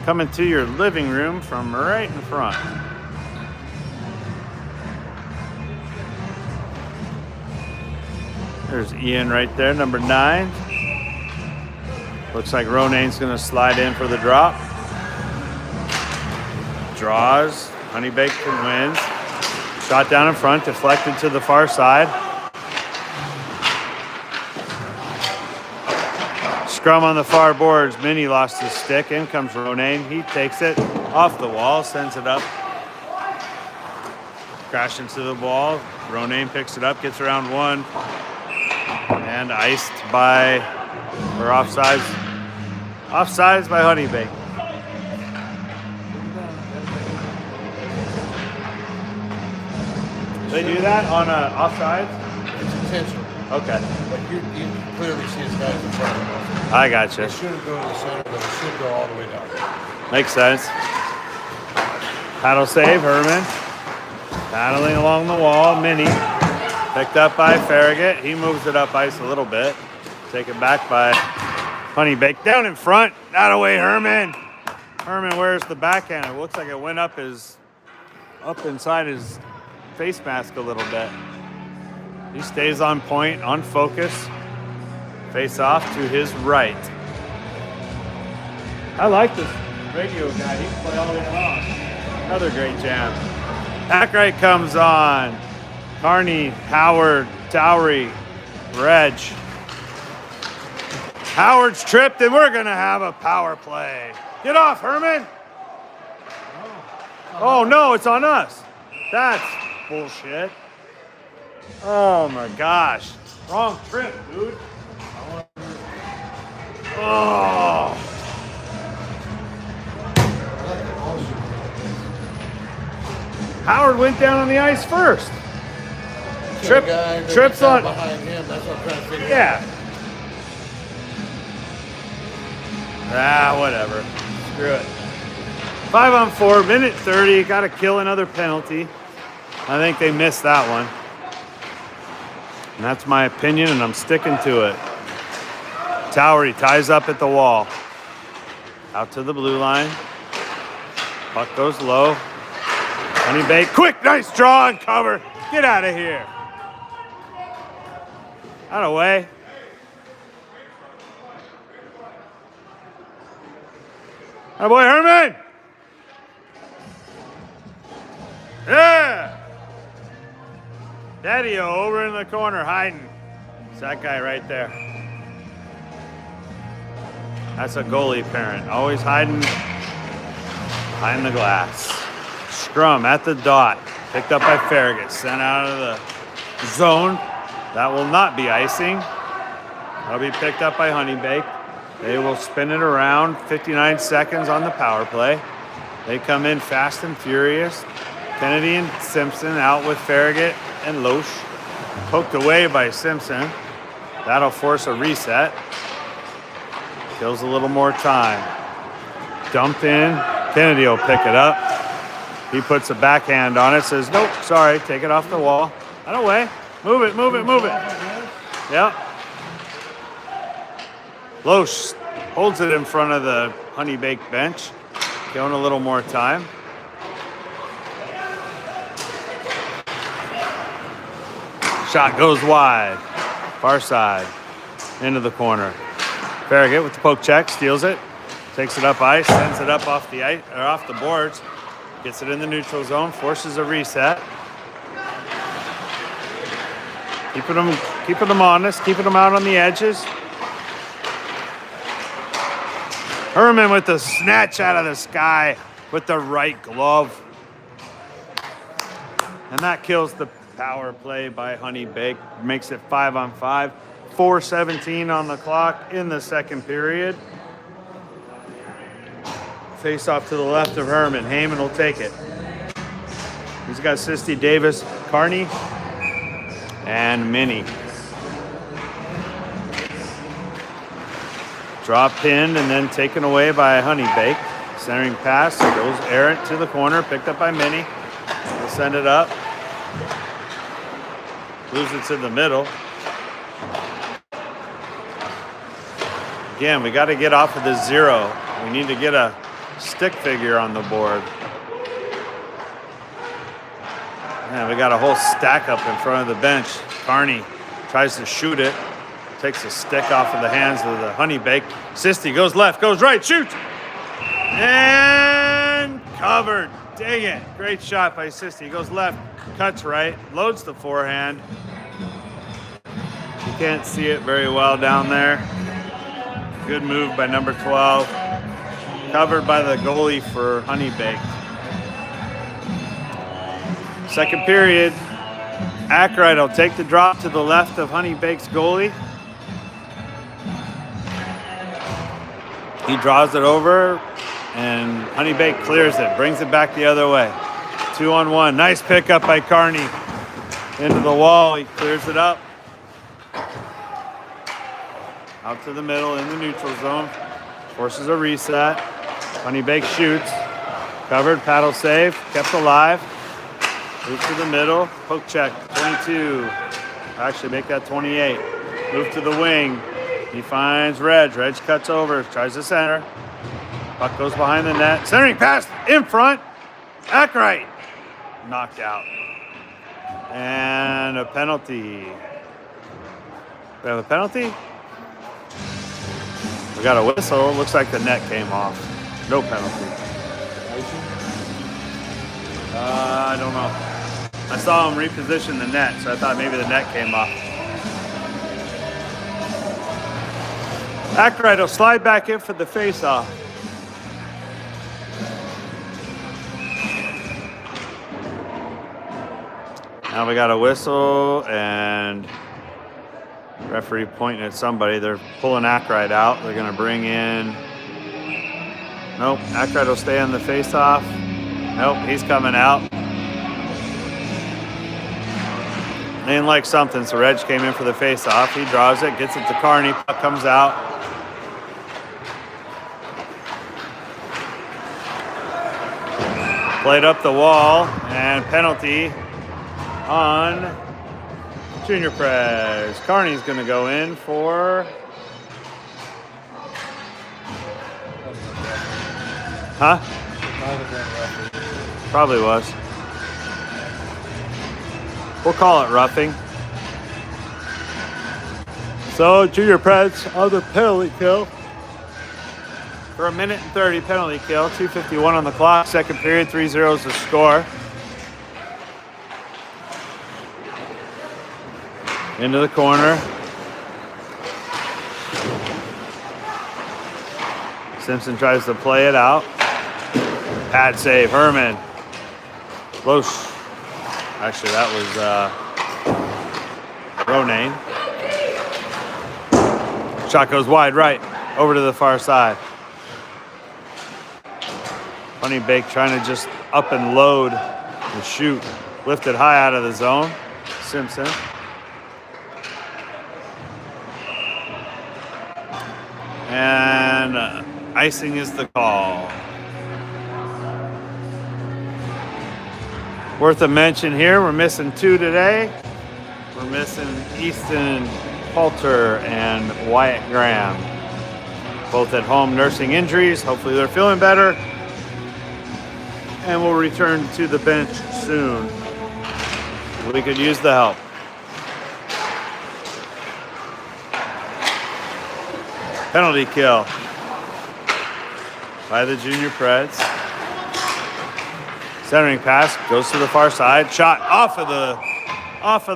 A: Coming to your living room from right in front. There's Ian right there, number 9. Looks like Ronane's going to slide in for the drop. Draws. Honeybake wins. Shot down in front, deflected to the far side. Scrum on the far boards. Mini lost his stick. In comes Ronane. He takes it off the wall, sends it up. Crash into the wall. Ronane picks it up, gets around one. And iced by, or offsides. Offsides by Honeybake. They do that on offsides?
B: It's intentional.
A: Okay.
B: But you clearly see his guys in front of him.
A: I gotcha.
B: It shouldn't go to the center, but it should go all the way down.
A: Makes sense. Paddle save, Herman. Paddling along the wall, Mini. Picked up by Farragut. He moves it up ice a little bit. Taken back by Honeybake. Down in front. Not away, Herman. Herman wears the backhand. It looks like it went up inside his face mask a little bit. He stays on point, on focus. Face off to his right. I like this radio guy. He can play all day long. Another great jam. Backrite comes on. Carney, Howard, Towery, Reg. Howard's tripped, and we're going to have a power play. Get off, Herman. Oh, no, it's on us. That's bullshit. Oh, my gosh. Wrong trip, dude. Oh. Howard went down on the ice first. Trips on
B: behind him. That's what I'm trying to figure out.
A: Yeah. Whatever. Screw it. 5-on-4, minute 30. Got to kill another penalty. I think they missed that one. And that's my opinion, and I'm sticking to it. Towery ties up at the wall. Out to the blue line. Puck goes low. Honeybake, quick, nice draw and cover. Get out of here. Out of way. Oh boy, Herman. Yeah. Daddy-o over in the corner hiding. It's that guy right there. That's a goalie parent. Always hiding behind the glass. Scrum at the dot. Picked up by Farragut. Sent out of the zone. That will not be icing. That'll be picked up by Honeybake. They will spin it around. 59 seconds on the power play. They come in fast and furious. Kennedy and Simpson out with Farragut and Loesch. Poked away by Simpson. That'll force a reset. Kills a little more time. Dumped in. Kennedy will pick it up. He puts a backhand on it, says, nope, sorry, take it off the wall. Out of the way. Move it, move it, move it. Yep. Loesch holds it in front of the honey baked bench. Going a little more time. Shot goes wide. Far side. Into the corner. Farragut with the poke check, steals it. Takes it up ice, sends it up off the ice, or off the boards. Gets it in the neutral zone, forces a reset. Keeping them honest, keeping them out on the edges. Herman with the snatch out of the sky with the right glove. And that kills the power play by Honey Baked. Makes it 5-on-5. 4:17 on the clock in the second period. Face off to the left of Herman. Heyman will take it. He's got Sisti, Davis, Carney, and Minnie. Drop pinned and then taken away by Honey Bake. Centering pass goes errant to the corner, picked up by Minnie. We'll send it up. Moves it to the middle. Again, we got to get off of the 0. We need to get a stick figure on the board. Man, we got a whole stack up in front of the bench. Carney tries to shoot it. Takes a stick off of the hands of the Honey Bake. Sisti goes left, goes right, shoots! And covered. Dang it. Great shot by Sisti. He goes left, cuts right, loads the forehand. You can't see it very well down there. Good move by number 12. Covered by the goalie for Honey Bake. Second period. Ackright will take the drop to the left of Honey Bake's goalie. He draws it over, and Honey Bake clears it, brings it back the other way. 2-on-1. Nice pickup by Carney. Into the wall. He clears it up. Out to the middle in the neutral zone. Forces a reset. Honey Bake shoots. Covered, paddle save, kept alive. Move to the middle. Poke check. 22. Actually, make that 28. Move to the wing. He finds Reg. Reg cuts over, tries to center. Puck goes behind the net. Centering pass in front. Ackright. Knocked out. And a penalty. We have a penalty? We got a whistle. Looks like the net came off. No penalty. I don't know. I saw him reposition the net, so I thought maybe the net came off. Ackright will slide back in for the face-off. Now we got a whistle and referee pointing at somebody. They're pulling Ackright out. They're going to bring in... Nope, Ackright will stay on the face-off. Nope, he's coming out. They didn't like something, so Reg came in for the face-off. He draws it, gets it to Carney. Puck comes out. Played up the wall, and penalty on Junior Preds. Carney's going to go in for... Huh? Probably was. We'll call it roughing. So Junior Preds on the penalty kill. For a minute and 30 penalty kill. 2:51 on the clock. Second period, 3-0 is the score. Into the corner. Simpson tries to play it out. Pad save, Herman. Loesch. Actually, that was Ronayne. Shot goes wide right, over to the far side. Honey Bake trying to just up and load and shoot. Lifted high out of the zone. Simpson. And icing is the call. Worth a mention here, we're missing 2 today. We're missing Easton Poulter and Wyatt Graham. Both at home nursing injuries. Hopefully they're feeling better. And we'll return to the bench soon. We could use the help. Penalty kill by the Junior Preds. Centering pass goes to the far side. Shot off of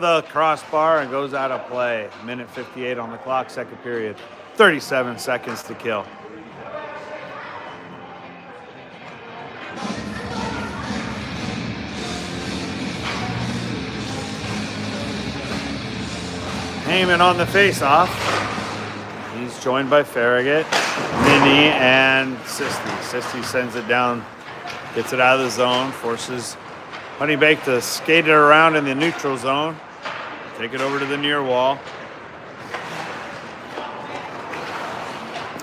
A: the crossbar and goes out of play. Minute 58 on the clock, second period. 37 seconds to kill. Heyman on the face-off. He's joined by Farragut, Minnie, and Sisty. Sisty sends it down, gets it out of the zone, forces Honeybake to skate it around in the neutral zone, take it over to the near wall.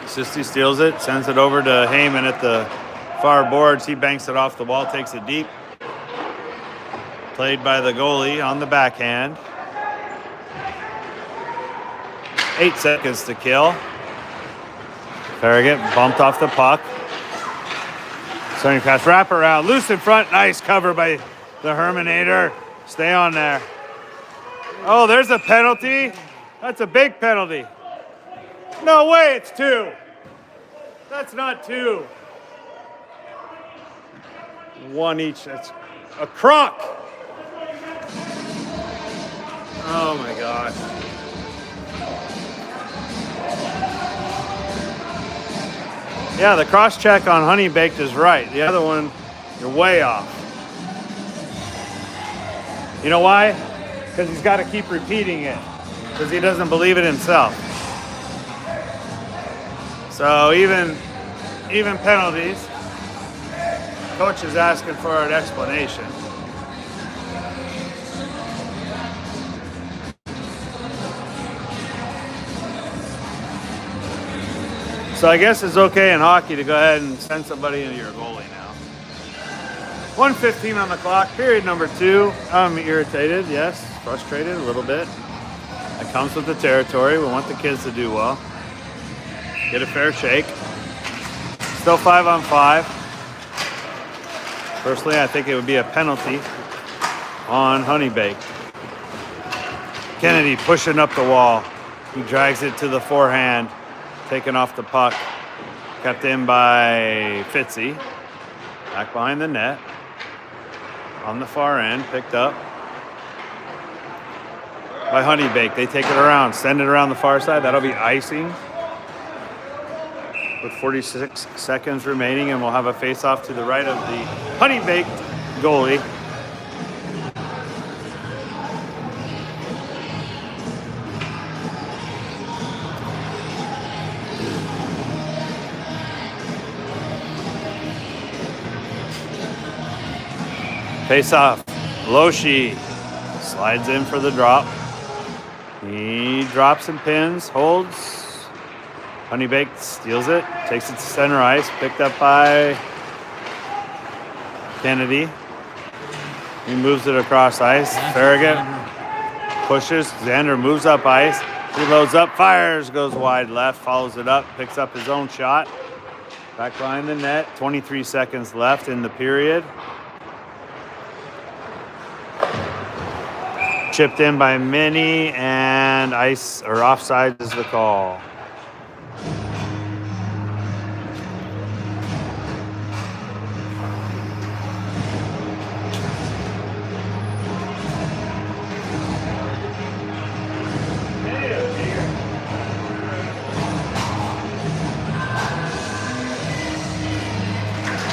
A: Sisty steals it, sends it over to Heyman at the far boards. He banks it off the wall, takes it deep. Played by the goalie on the backhand. 8 seconds to kill. Farragut bumped off the puck. Starting pass, wrap around, loose in front. Nice cover by the Herminator. Stay on there. Oh, there's a penalty. That's a big penalty. No way, it's 2. That's not 2. 1 each. That's a crock. Oh my gosh. Yeah, the cross check on Honey Baked is right. The other one, you're way off. You know why? Because he's got to keep repeating it. Because he doesn't believe it himself. So even penalties, coach is asking for an explanation. So I guess it's okay in hockey to go ahead and send somebody into your goalie now. 1:15 on the clock, period number 2. I'm irritated, yes, frustrated a little bit. That comes with the territory. We want the kids to do well. Get a fair shake. Still 5-on-5. Personally, I think it would be a penalty on Honeybake. Kennedy pushing up the wall. He drags it to the forehand. Taken off the puck, kept in by Fitzy. Back behind the net. On the far end, picked up by Honeybake. They take it around, send it around the far side. That'll be icing. With 46 seconds remaining, and we'll have a face-off to the right of the Honeybake goalie. Face off. Loshi slides in for the drop. He drops and pins, holds. Honeybake steals it, takes it to center ice, picked up by Kennedy. He moves it across ice. Farragut pushes. Xander moves up ice. He loads up, fires, goes wide left, follows it up, picks up his own shot. Back behind the net. 23 seconds left in the period. Chipped in by Minnie, and ice or offside is the call.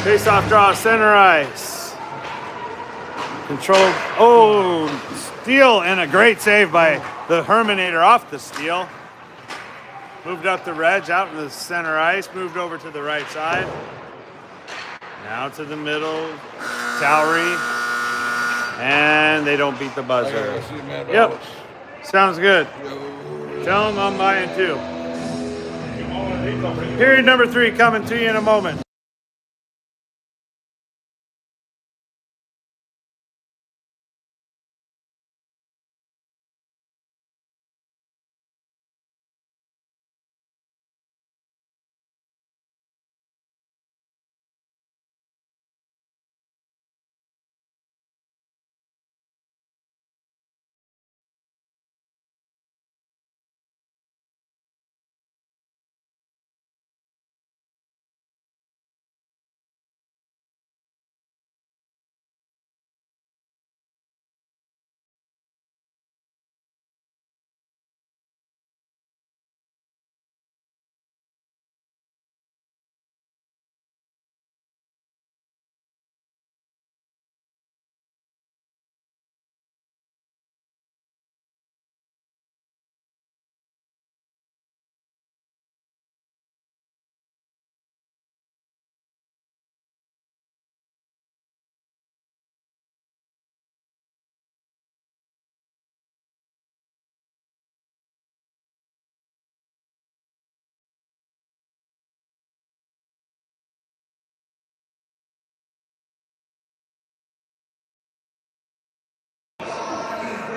A: Face-off draw, center ice. Controlled. Oh, steal and a great save by the Herminator off the steal. Moved up the Reg, out in the center ice, moved over to the right side. Now to the middle, Towery. And they don't beat the buzzer. Yep, sounds good. Tell them I'm buying 2. Period number 3 coming to you in a moment.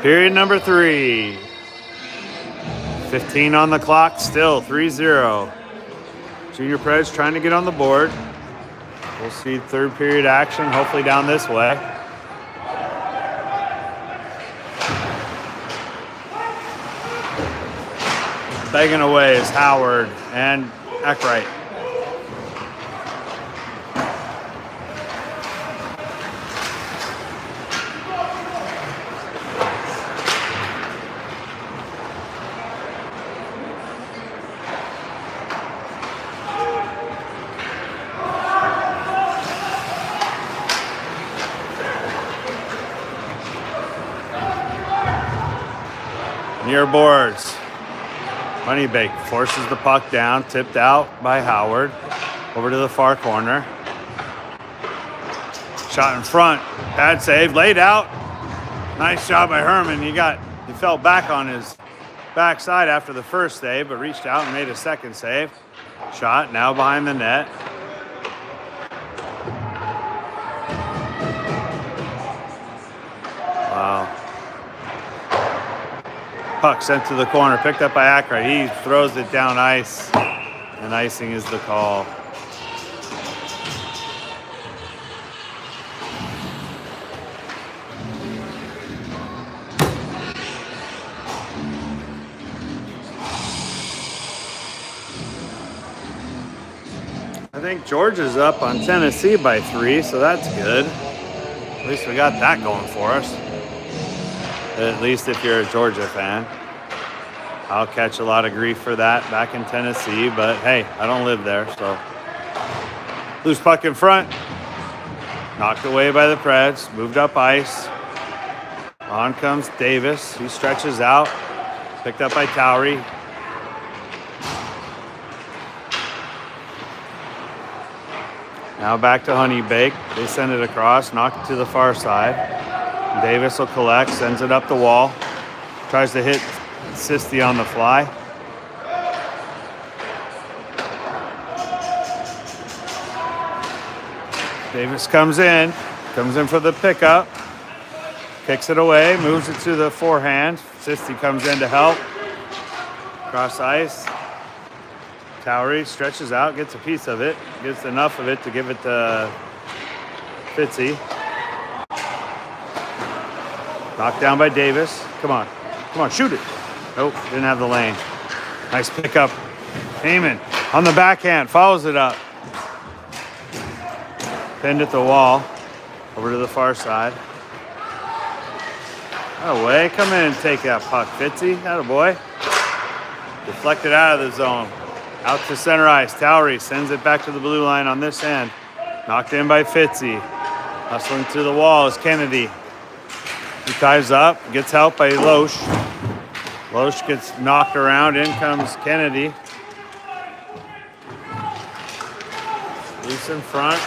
A: Period number 3. 15 on the clock, still 3-0. Junior Preds trying to get on the board. We'll see third period action, hopefully down this way. Begging away is Howard and Eckwright. Near boards. Honeybake forces the puck down, tipped out by Howard. Over to the far corner. Shot in front. Bad save. Laid out. Nice job by Herman. He fell back on his backside after the first save, but reached out and made a second save. Shot now behind the net. Wow. Puck sent to the corner, picked up by Eckwright. He throws it down ice, and icing is the call. I think Georgia's up on Tennessee by 3, so that's good. At least we got that going for us. At least if you're a Georgia fan. I'll catch a lot of grief for that back in Tennessee, but hey, I don't live there, so. Loose puck in front. Knocked away by the Preds, moved up ice. On comes Davis, he stretches out. Picked up by Towery. Now back to Honeybake. They send it across, knocked it to the far side. Davis will collect, sends it up the wall. Tries to hit Sisti on the fly. Davis comes in for the pickup. Kicks it away, moves it to the forehand. Sisti comes in to help. Cross ice. Towery stretches out, gets a piece of it, gets enough of it to give it to Fitzy. Knocked down by Davis. Come on, shoot it. Nope, didn't have the lane. Nice pickup. Heyman on the backhand, follows it up. Pinned at the wall. Over to the far side. Away, come in and take that puck, Fitzy. Attaboy. Deflected out of the zone. Out to center ice. Towery sends it back to the blue line on this end. Knocked in by Fitzy. Hustling to the wall is Kennedy. He ties up, gets help by Loesch. Loesch gets knocked around. In comes Kennedy. Loose in front.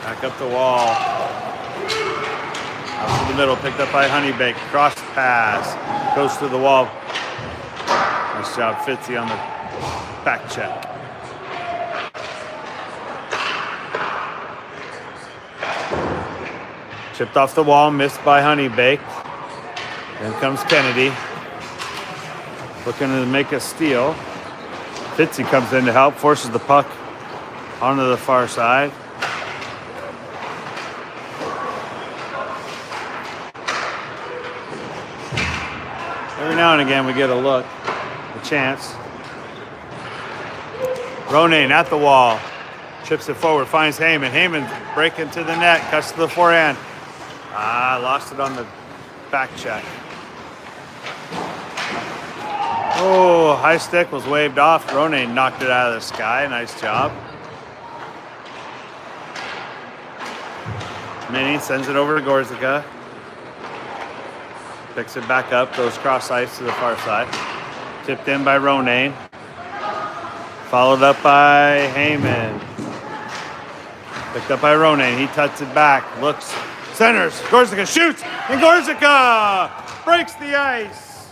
A: Back up the wall. Out to the middle, picked up by Honeybake. Cross pass. Goes to the wall. Nice job, Fitzy on the back check. Chipped off the wall, missed by Honeybake. Then comes Kennedy. Looking to make a steal. Fitzy comes in to help, forces the puck onto the far side. Every now and again we get a look, a chance. Ronayne at the wall. Chips it forward, finds Heyman. Heyman breaking to the net, cuts to the forehand. Lost it on the back check. Oh, high stick was waved off. Ronayne knocked it out of the sky. Nice job. Minnie sends it over to Gorzica. Picks it back up, goes cross ice to the far side. Tipped in by Ronayne. Followed up by Heyman. Picked up by Ronayne. He tucks it back, looks, centers. Gorzica shoots, and Gorzica breaks the ice.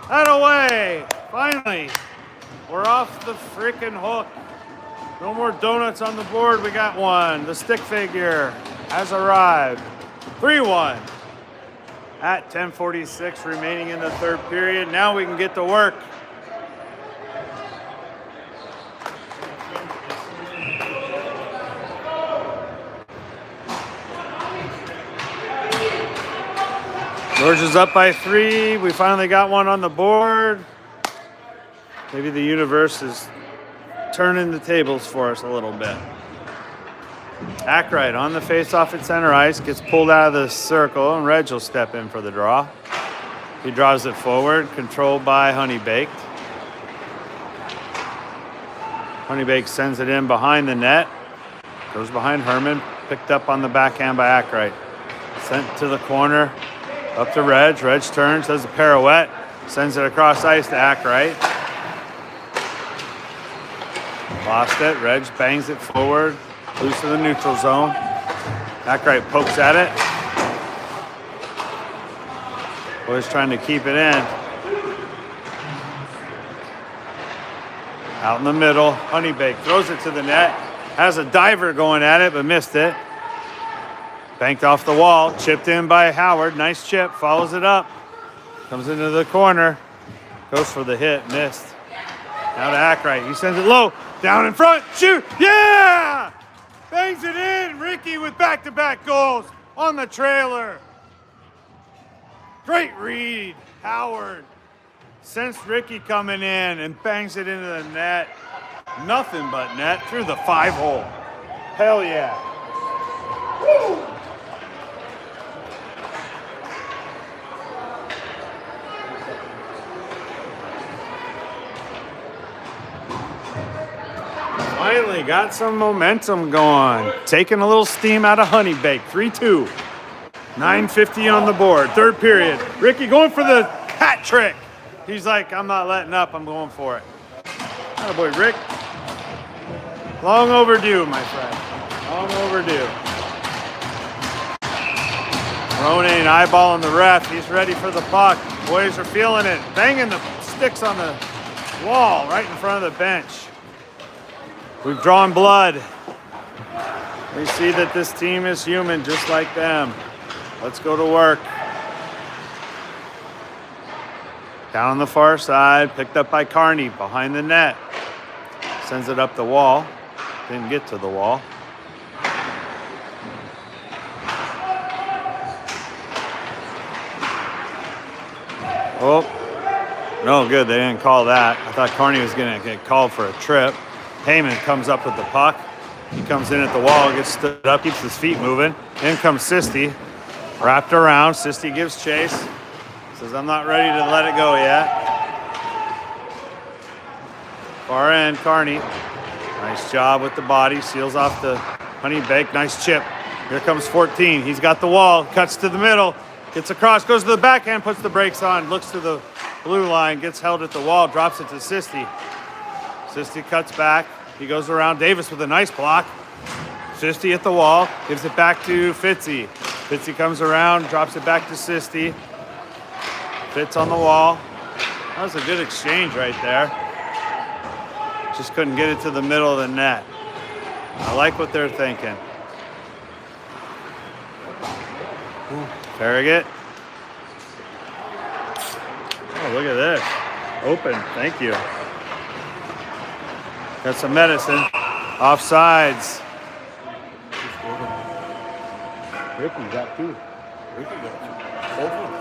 A: That away. Finally, we're off the freaking hook. No more donuts on the board. We got one. The stick figure has arrived. 3-1. At 10:46 remaining in the third period. Now we can get to work. Georgia's up by 3. We finally got one on the board. Maybe the universe is turning the tables for us a little bit. Ackright on the face-off at center ice, gets pulled out of the circle, and Reg will step in for the draw. He draws it forward, controlled by Honeybaked. Honeybaked sends it in behind the net, goes behind Herman, picked up on the backhand by Ackright. Sent to the corner, up to Reg. Reg turns, does a pirouette, sends it across ice to Ackright. Lost it. Reg bangs it forward, loose to the neutral zone. Ackright pokes at it. Boys trying to keep it in. Out in the middle, Honeybake throws it to the net. Has a diver going at it, but missed it. Banked off the wall, chipped in by Howard. Nice chip, follows it up. Comes into the corner. Goes for the hit, missed. Now to Ackright, he sends it low. Down in front, shoot, yeah! Bangs it in, Ricky with back-to-back goals on the trailer. Great read, Howard. Sensed Ricky coming in and bangs it into the net. Nothing but net through the 5-hole. Hell yeah. Woo! Finally got some momentum going. Taking a little steam out of Honeybake. 3-2. 9:50 on the board. Third period. Ricky going for the hat trick. He's like, I'm not letting up. I'm going for it. Attaboy, Rick. Long overdue, my friend. Long overdue. Ronan eyeballing the ref. He's ready for the puck. Boys are feeling it. Banging the sticks on the wall right in front of the bench. We've drawn blood. We see that this team is human just like them. Let's go to work. Down on the far side, picked up by Carney behind the net. Sends it up the wall. Didn't get to the wall. Oh, no good. They didn't call that. I thought Carney was going to get called for a trip. Heyman comes up with the puck. He comes in at the wall, gets stood up, keeps his feet moving. In comes Sisti, wrapped around. Sisti gives chase. Says, I'm not ready to let it go yet. Far end, Carney. Nice job with the body. Seals off the Honeybake. Nice chip. Here comes 14. He's got the wall. Cuts to the middle. Gets across. Goes to the backhand. Puts the brakes on. Looks to the blue line. Gets held at the wall. Drops it to Sisti. Sisti cuts back. He goes around Davis with a nice block. Sisti at the wall. Gives it back to Fitzy. Fitzy comes around. Drops it back to Sisti. Fitz on the wall. That was a good exchange right there. Just couldn't get it to the middle of the net. I like what they're thinking. Farragut. Oh, look at this. Open. Thank you. Got some medicine. Offsides.
B: Ricky got 2. Ricky got 2. Both of them.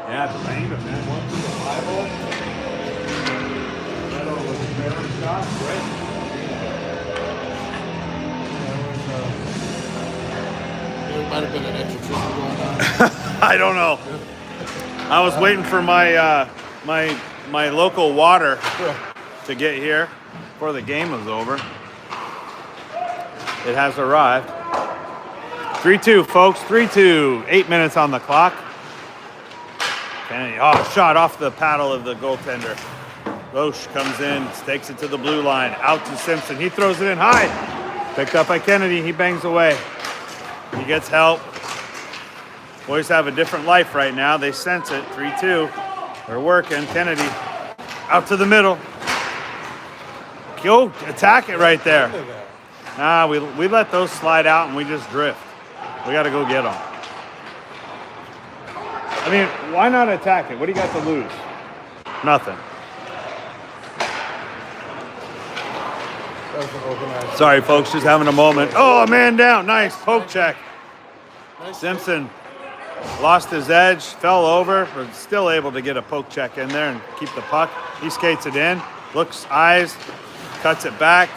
A: Yeah, the lane, but then 1 through the 5-hole. That over the barrel shot, right?
B: There might have been an extra triple going on.
A: I don't know. I was waiting for my my local water to get here before the game was over. It has arrived. 3-2, folks. 3-2. 8 minutes on the clock. Kennedy, shot off the paddle of the goaltender. Loesch comes in, stakes it to the blue line. Out to Simpson. He throws it in high. Picked up by Kennedy. He bangs away. He gets help. Boys have a different life right now. They sense it. 3-2. They're working. Kennedy out to the middle. Go attack it right there. Nah, we let those slide out and we just drift. We got to go get them. I mean, why not attack it? What do you got to lose? Nothing. Sorry, folks, just having a moment. Oh, a man down. Nice poke check. Simpson lost his edge, fell over, but still able to get a poke check in there and keep the puck. He skates it in, looks, eyes, cuts it back,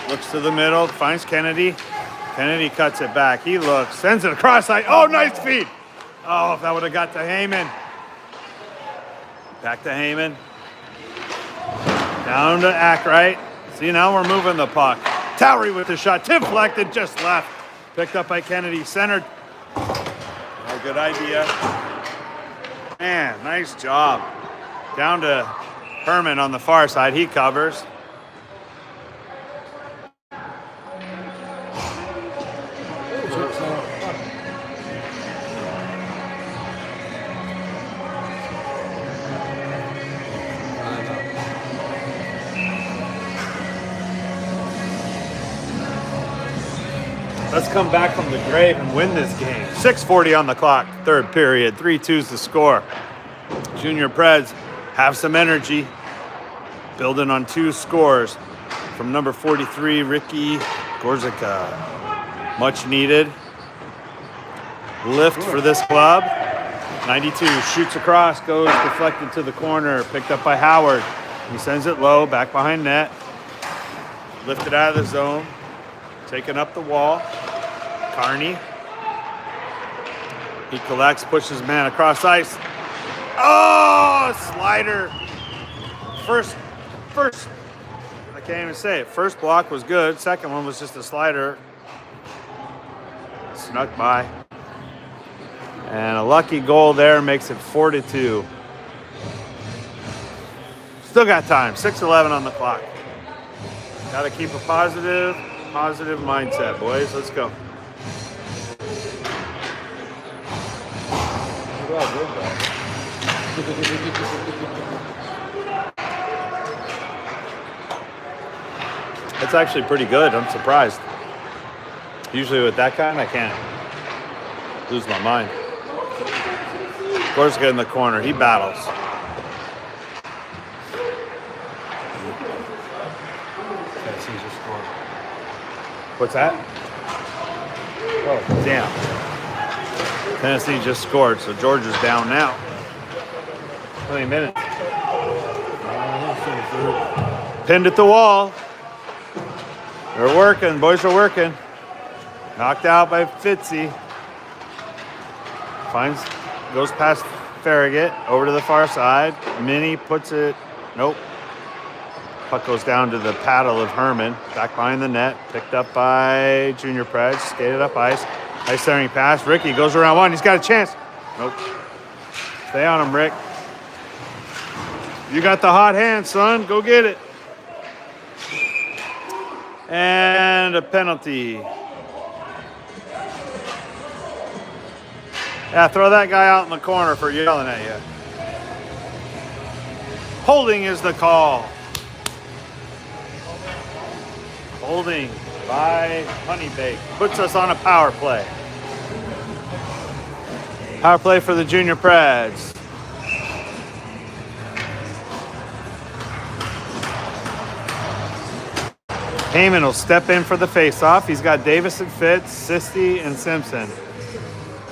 A: looks to the middle, finds Kennedy. Kennedy cuts it back. He looks, sends it across. Oh, nice feed. Oh, if that would have got to Heyman. Back to Heyman. Down to Ackright. See, now we're moving the puck. Towery with the shot. Deflected, just left. Picked up by Kennedy. Centered. Oh, good idea. Man, nice job. Down to Herman on the far side. He covers. Let's come back from the grave and win this game. 6:40 on the clock, third period. 3-2's the score. Junior Preds have some energy, building on 2 scores from number 43, Ricky Gorzica. Much needed lift for this club. 92 shoots across, goes deflected to the corner, picked up by Howard. He sends it low, back behind net. Lifted out of the zone, taken up the wall. Carney. He collects, pushes man across ice. Oh, slider. First, I can't even say it. First block was good. Second one was just a slider. Snuck by. And a lucky goal there makes it 4-2. Still got time. 6:11 on the clock. Got to keep a positive mindset, boys. Let's go. That's actually pretty good. I'm surprised. Usually with that kind, I can't lose my mind. Gorska in the corner. He battles. What's that? Oh, damn. Tennessee just scored, so Georgia's down now. 20 minutes. Pinned at the wall. They're working. Boys are working. Knocked out by Fitzy. Goes past Farragut over to the far side. Minnie puts it. Nope. Puck goes down to the paddle of Herman. Back behind the net. Picked up by Junior Preds. Skated up ice. Nice centering pass. Ricky goes around one. He's got a chance. Nope. Stay on him, Rick. You got the hot hand, son. Go get it. And a penalty. Yeah, throw that guy out in the corner for yelling at you. Holding is the call. Holding by Honeybake. Puts us on a power play. Power play for the Junior Preds. Heyman will step in for the face-off. He's got Davis and Fitz, Sisti, and Simpson.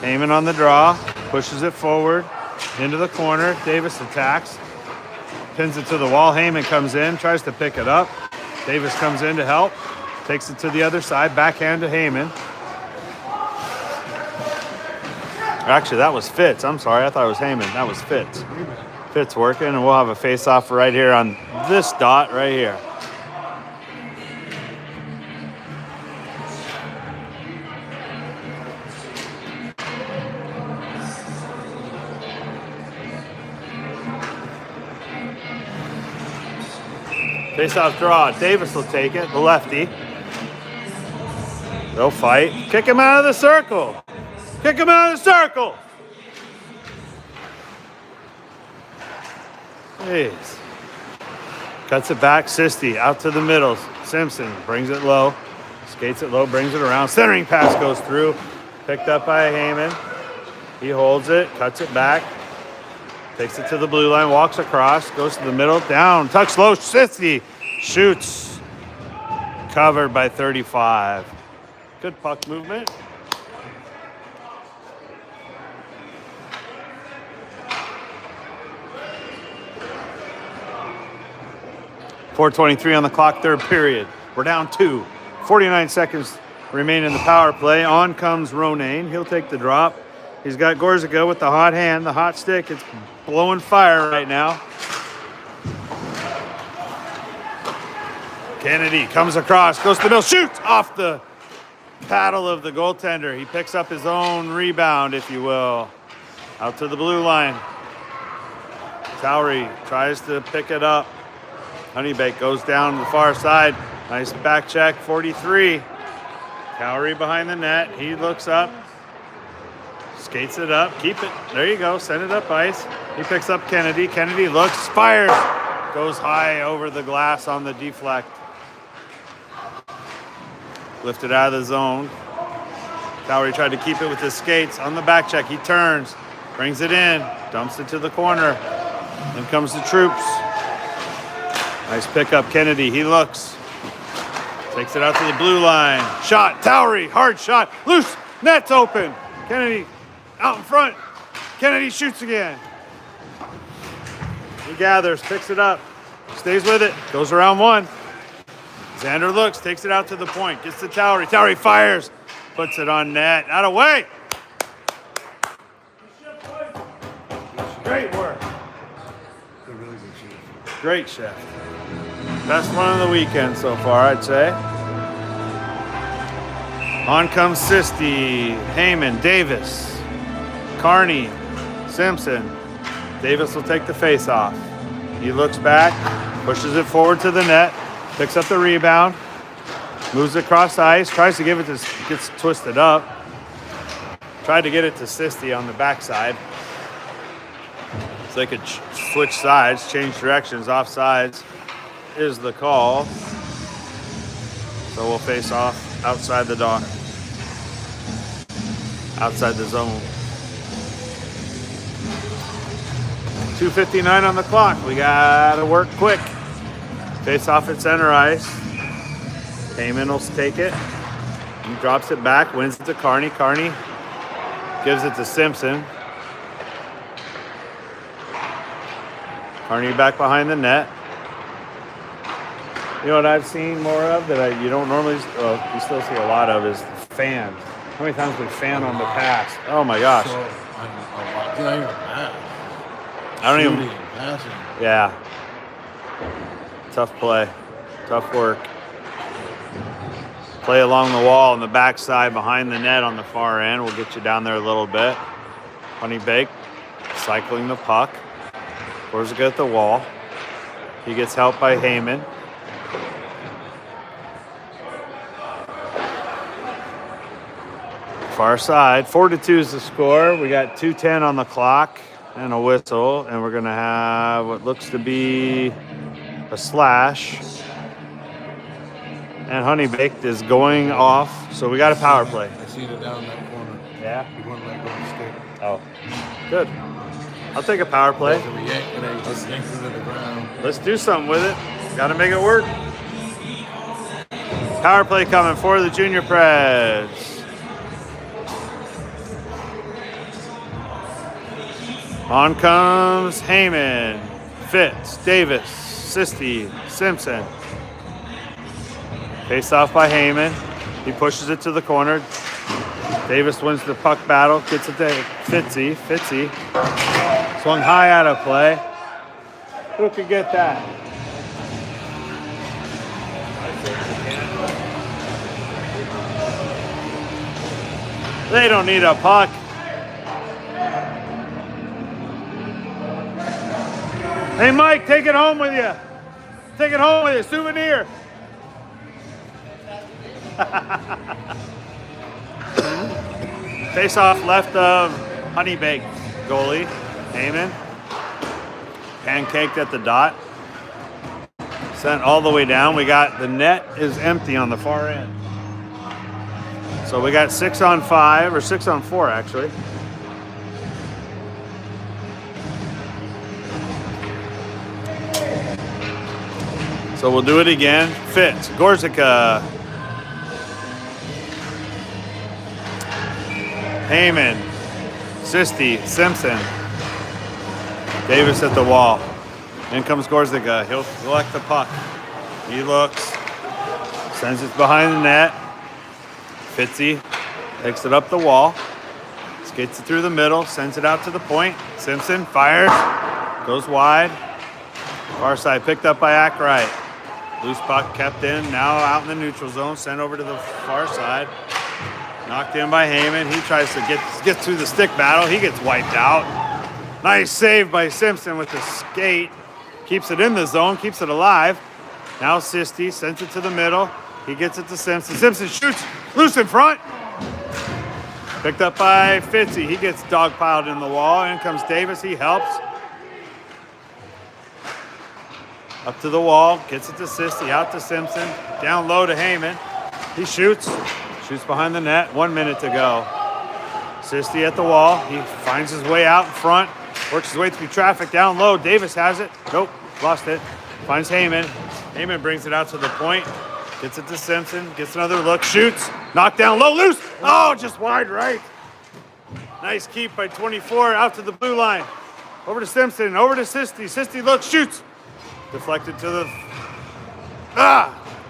A: Heyman on the draw. Pushes it forward into the corner. Davis attacks. Pins it to the wall. Heyman comes in, tries to pick it up. Davis comes in to help. Takes it to the other side. Backhand to Heyman. Actually, that was Fitz. I'm sorry. I thought it was Heyman. That was Fitz. Fitz working, and we'll have a face-off right here on this dot right here. Face-off draw. Davis will take it, the lefty. They'll fight. Kick him out of the circle. Kick him out of the circle. Jeez. Cuts it back. Sisti out to the middle. Simpson brings it low. Skates it low, brings it around. Centering pass goes through. Picked up by Heyman. He holds it, cuts it back, takes it to the blue line, walks across, goes to the middle, down, tucks low, Sissy shoots. Covered by 35. Good puck movement. .423 on the clock, third period. We're down 2. 49 seconds remain in the power play. On comes Ronayne. He'll take the drop. He's got Gorzica with the hot hand, the hot stick. It's blowing fire right now. Kennedy comes across, goes to the middle, shoots off the paddle of the goaltender. He picks up his own rebound, if you will. Out to the blue line. Towery tries to pick it up. Honeybake goes down to the far side. Nice back check, 43. Towery behind the net. He looks up. Skates it up. Keep it. There you go. Send it up ice. He picks up Kennedy. Kennedy looks, fires. Goes high over the glass on the deflect. Lifted out of the zone. Towery tried to keep it with his skates. On the back check, he turns. Brings it in. Dumps it to the corner. Then comes the troops. Nice pickup, Kennedy. He looks. Takes it out to the blue line. Shot. Towery. Hard shot. Loose. Net's open. Kennedy out in front. Kennedy shoots again. He gathers. Picks it up. Stays with it. Goes around one. Xander looks. Takes it out to the point. Gets to Towery. Towery fires. Puts it on net. Out of way. Great work. Great shift. Best one of the weekend so far, I'd say. On comes Sisti, Heyman, Davis, Carney, Simpson. Davis will take the face off. He looks back, pushes it forward to the net, picks up the rebound, moves across ice, tries to give it to, gets twisted up. Tried to get it to Sisti on the backside. So they could switch sides, change directions, off sides is the call. So we'll face off outside the dock, outside the zone. 2:59 on the clock. We gotta work quick. Face off at center ice. Heyman will take it. He drops it back, wins it to Carney. Carney gives it to Simpson. Carney back behind the net. You know what I've seen more of that you don't normally, well, you still see a lot of is fans. How many times we fan on the pass? Oh my gosh.
B: So,
A: I don't even.
B: Passing.
A: Yeah. Tough play. Tough work. Play along the wall on the backside behind the net on the far end. We'll get you down there a little bit. Honeybake cycling the puck. Gorzica at the wall. He gets helped by Heyman. Far side. 4-2 is the score. We got 2:10 on the clock and a whistle, and we're gonna have what looks to be a slash. And Honeybaked is going off, so we got a power play.
B: I seen it down that corner.
A: Yeah.
B: He wouldn't let go of the stick.
A: Oh, good. I'll take a power play.
B: So we yanked it, and he just yanked it to the ground.
A: Let's do something with it. Got to make it work. Power play coming for the Junior Preds. On comes Heyman, Fitz, Davis, Sisti, Simpson. Face off by Heyman. He pushes it to the corner. Davis wins the puck battle, gets it to Fitzy. Fitzy swung high out of play. Who could get that? They don't need a puck. Hey, Mike, take it home with you. Take it home with you. Souvenir. Face off left of Honeybaked goalie. Heyman. Pancaked at the dot. Sent all the way down. We got the net is empty on the far end. So we got 6 on 5, or 6 on 4 actually. So we'll do it again. Fitz, Gorzica, Heyman, Sisti, Simpson, Davis at the wall. In comes Gorzica. He'll collect the puck. He looks, sends it behind the net. Fitzy takes it up the wall, skates it through the middle, sends it out to the point. Simpson fires, goes wide. Far side picked up by Ackright. Loose puck kept in, now out in the neutral zone, sent over to the far side. Knocked in by Heyman. He tries to get through the stick battle. He gets wiped out. Nice save by Simpson with the skate. Keeps it in the zone, keeps it alive. Now Sisti sends it to the middle. He gets it to Simpson. Simpson shoots, loose in front. Picked up by Fitzy. He gets dogpiled in the wall. In comes Davis, he helps. Up to the wall, gets it to Sisti, out to Simpson. Down low to Heyman. He shoots behind the net. 1 minute to go. Sisti at the wall. He finds his way out in front. Works his way through traffic down low. Davis has it. Nope, lost it. Finds Heyman. Heyman brings it out to the point. Gets it to Simpson. Gets another look. Shoots. Knocked down low. Loose. Oh, just wide right. Nice keep by 24 out to the blue line. Over to Simpson. Over to Sisti. Sisti looks. Shoots. Deflected to the...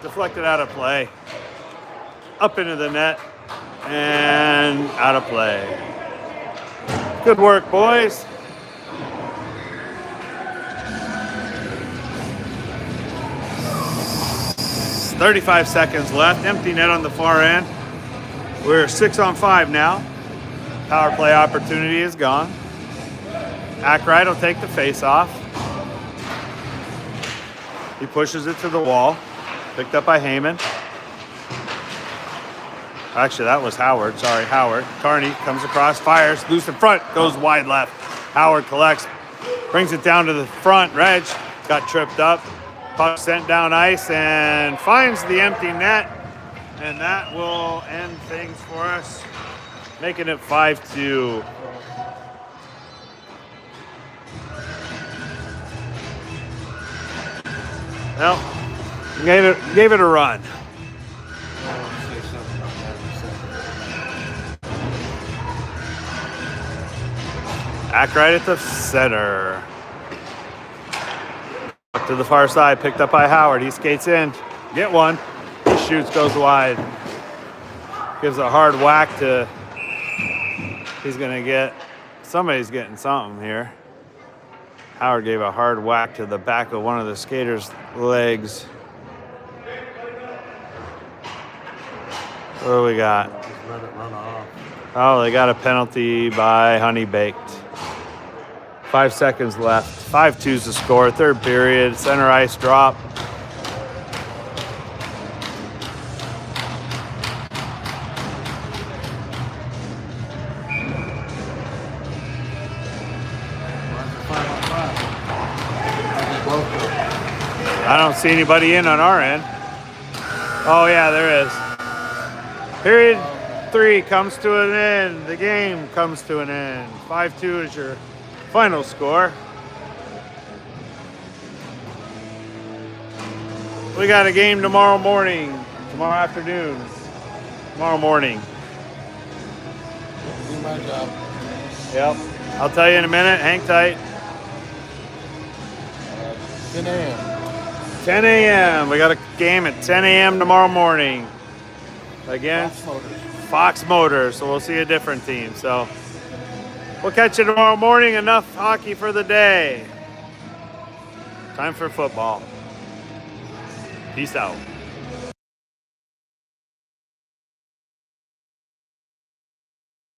A: Deflected out of play. Up into the net. And out of play. Good work, boys. 35 seconds left. Empty net on the far end. We're 6 on 5 now. Power play opportunity is gone. Ackright will take the face off. He pushes it to the wall. Picked up by Heyman. Actually, that was Howard. Sorry, Howard. Carney comes across, fires, loose in front, goes wide left. Howard collects, brings it down to the front. Reg got tripped up. Puck sent down ice and finds the empty net. And that will end things for us, making it 5-2. Well, gave it a run. Ackright at the center. Up to the far side, picked up by Howard. He skates in, get one. He shoots, goes wide. Gives a hard whack to, he's gonna get, somebody's getting something here. Howard gave a hard whack to the back of one of the skaters' legs. What do we got?
B: Just let it run off.
A: Oh, they got a penalty by Honey Baked. 5 seconds left. 5-2's the score. Third period. Center ice drop. I don't see anybody in on our end. Oh yeah, there is. Period 3 comes to an end. The game comes to an end. 5-2 is your final score. We got a game tomorrow morning, tomorrow afternoon, tomorrow morning.
B: Do my job.
A: Yep. I'll tell you in a minute. Hang tight.
B: 10 a.m.
A: 10 a.m. We got a game at 10 a.m. tomorrow morning against Fox Motors. So we'll see a different team. So we'll catch you tomorrow morning. Enough hockey for the day. Time for football. Peace out.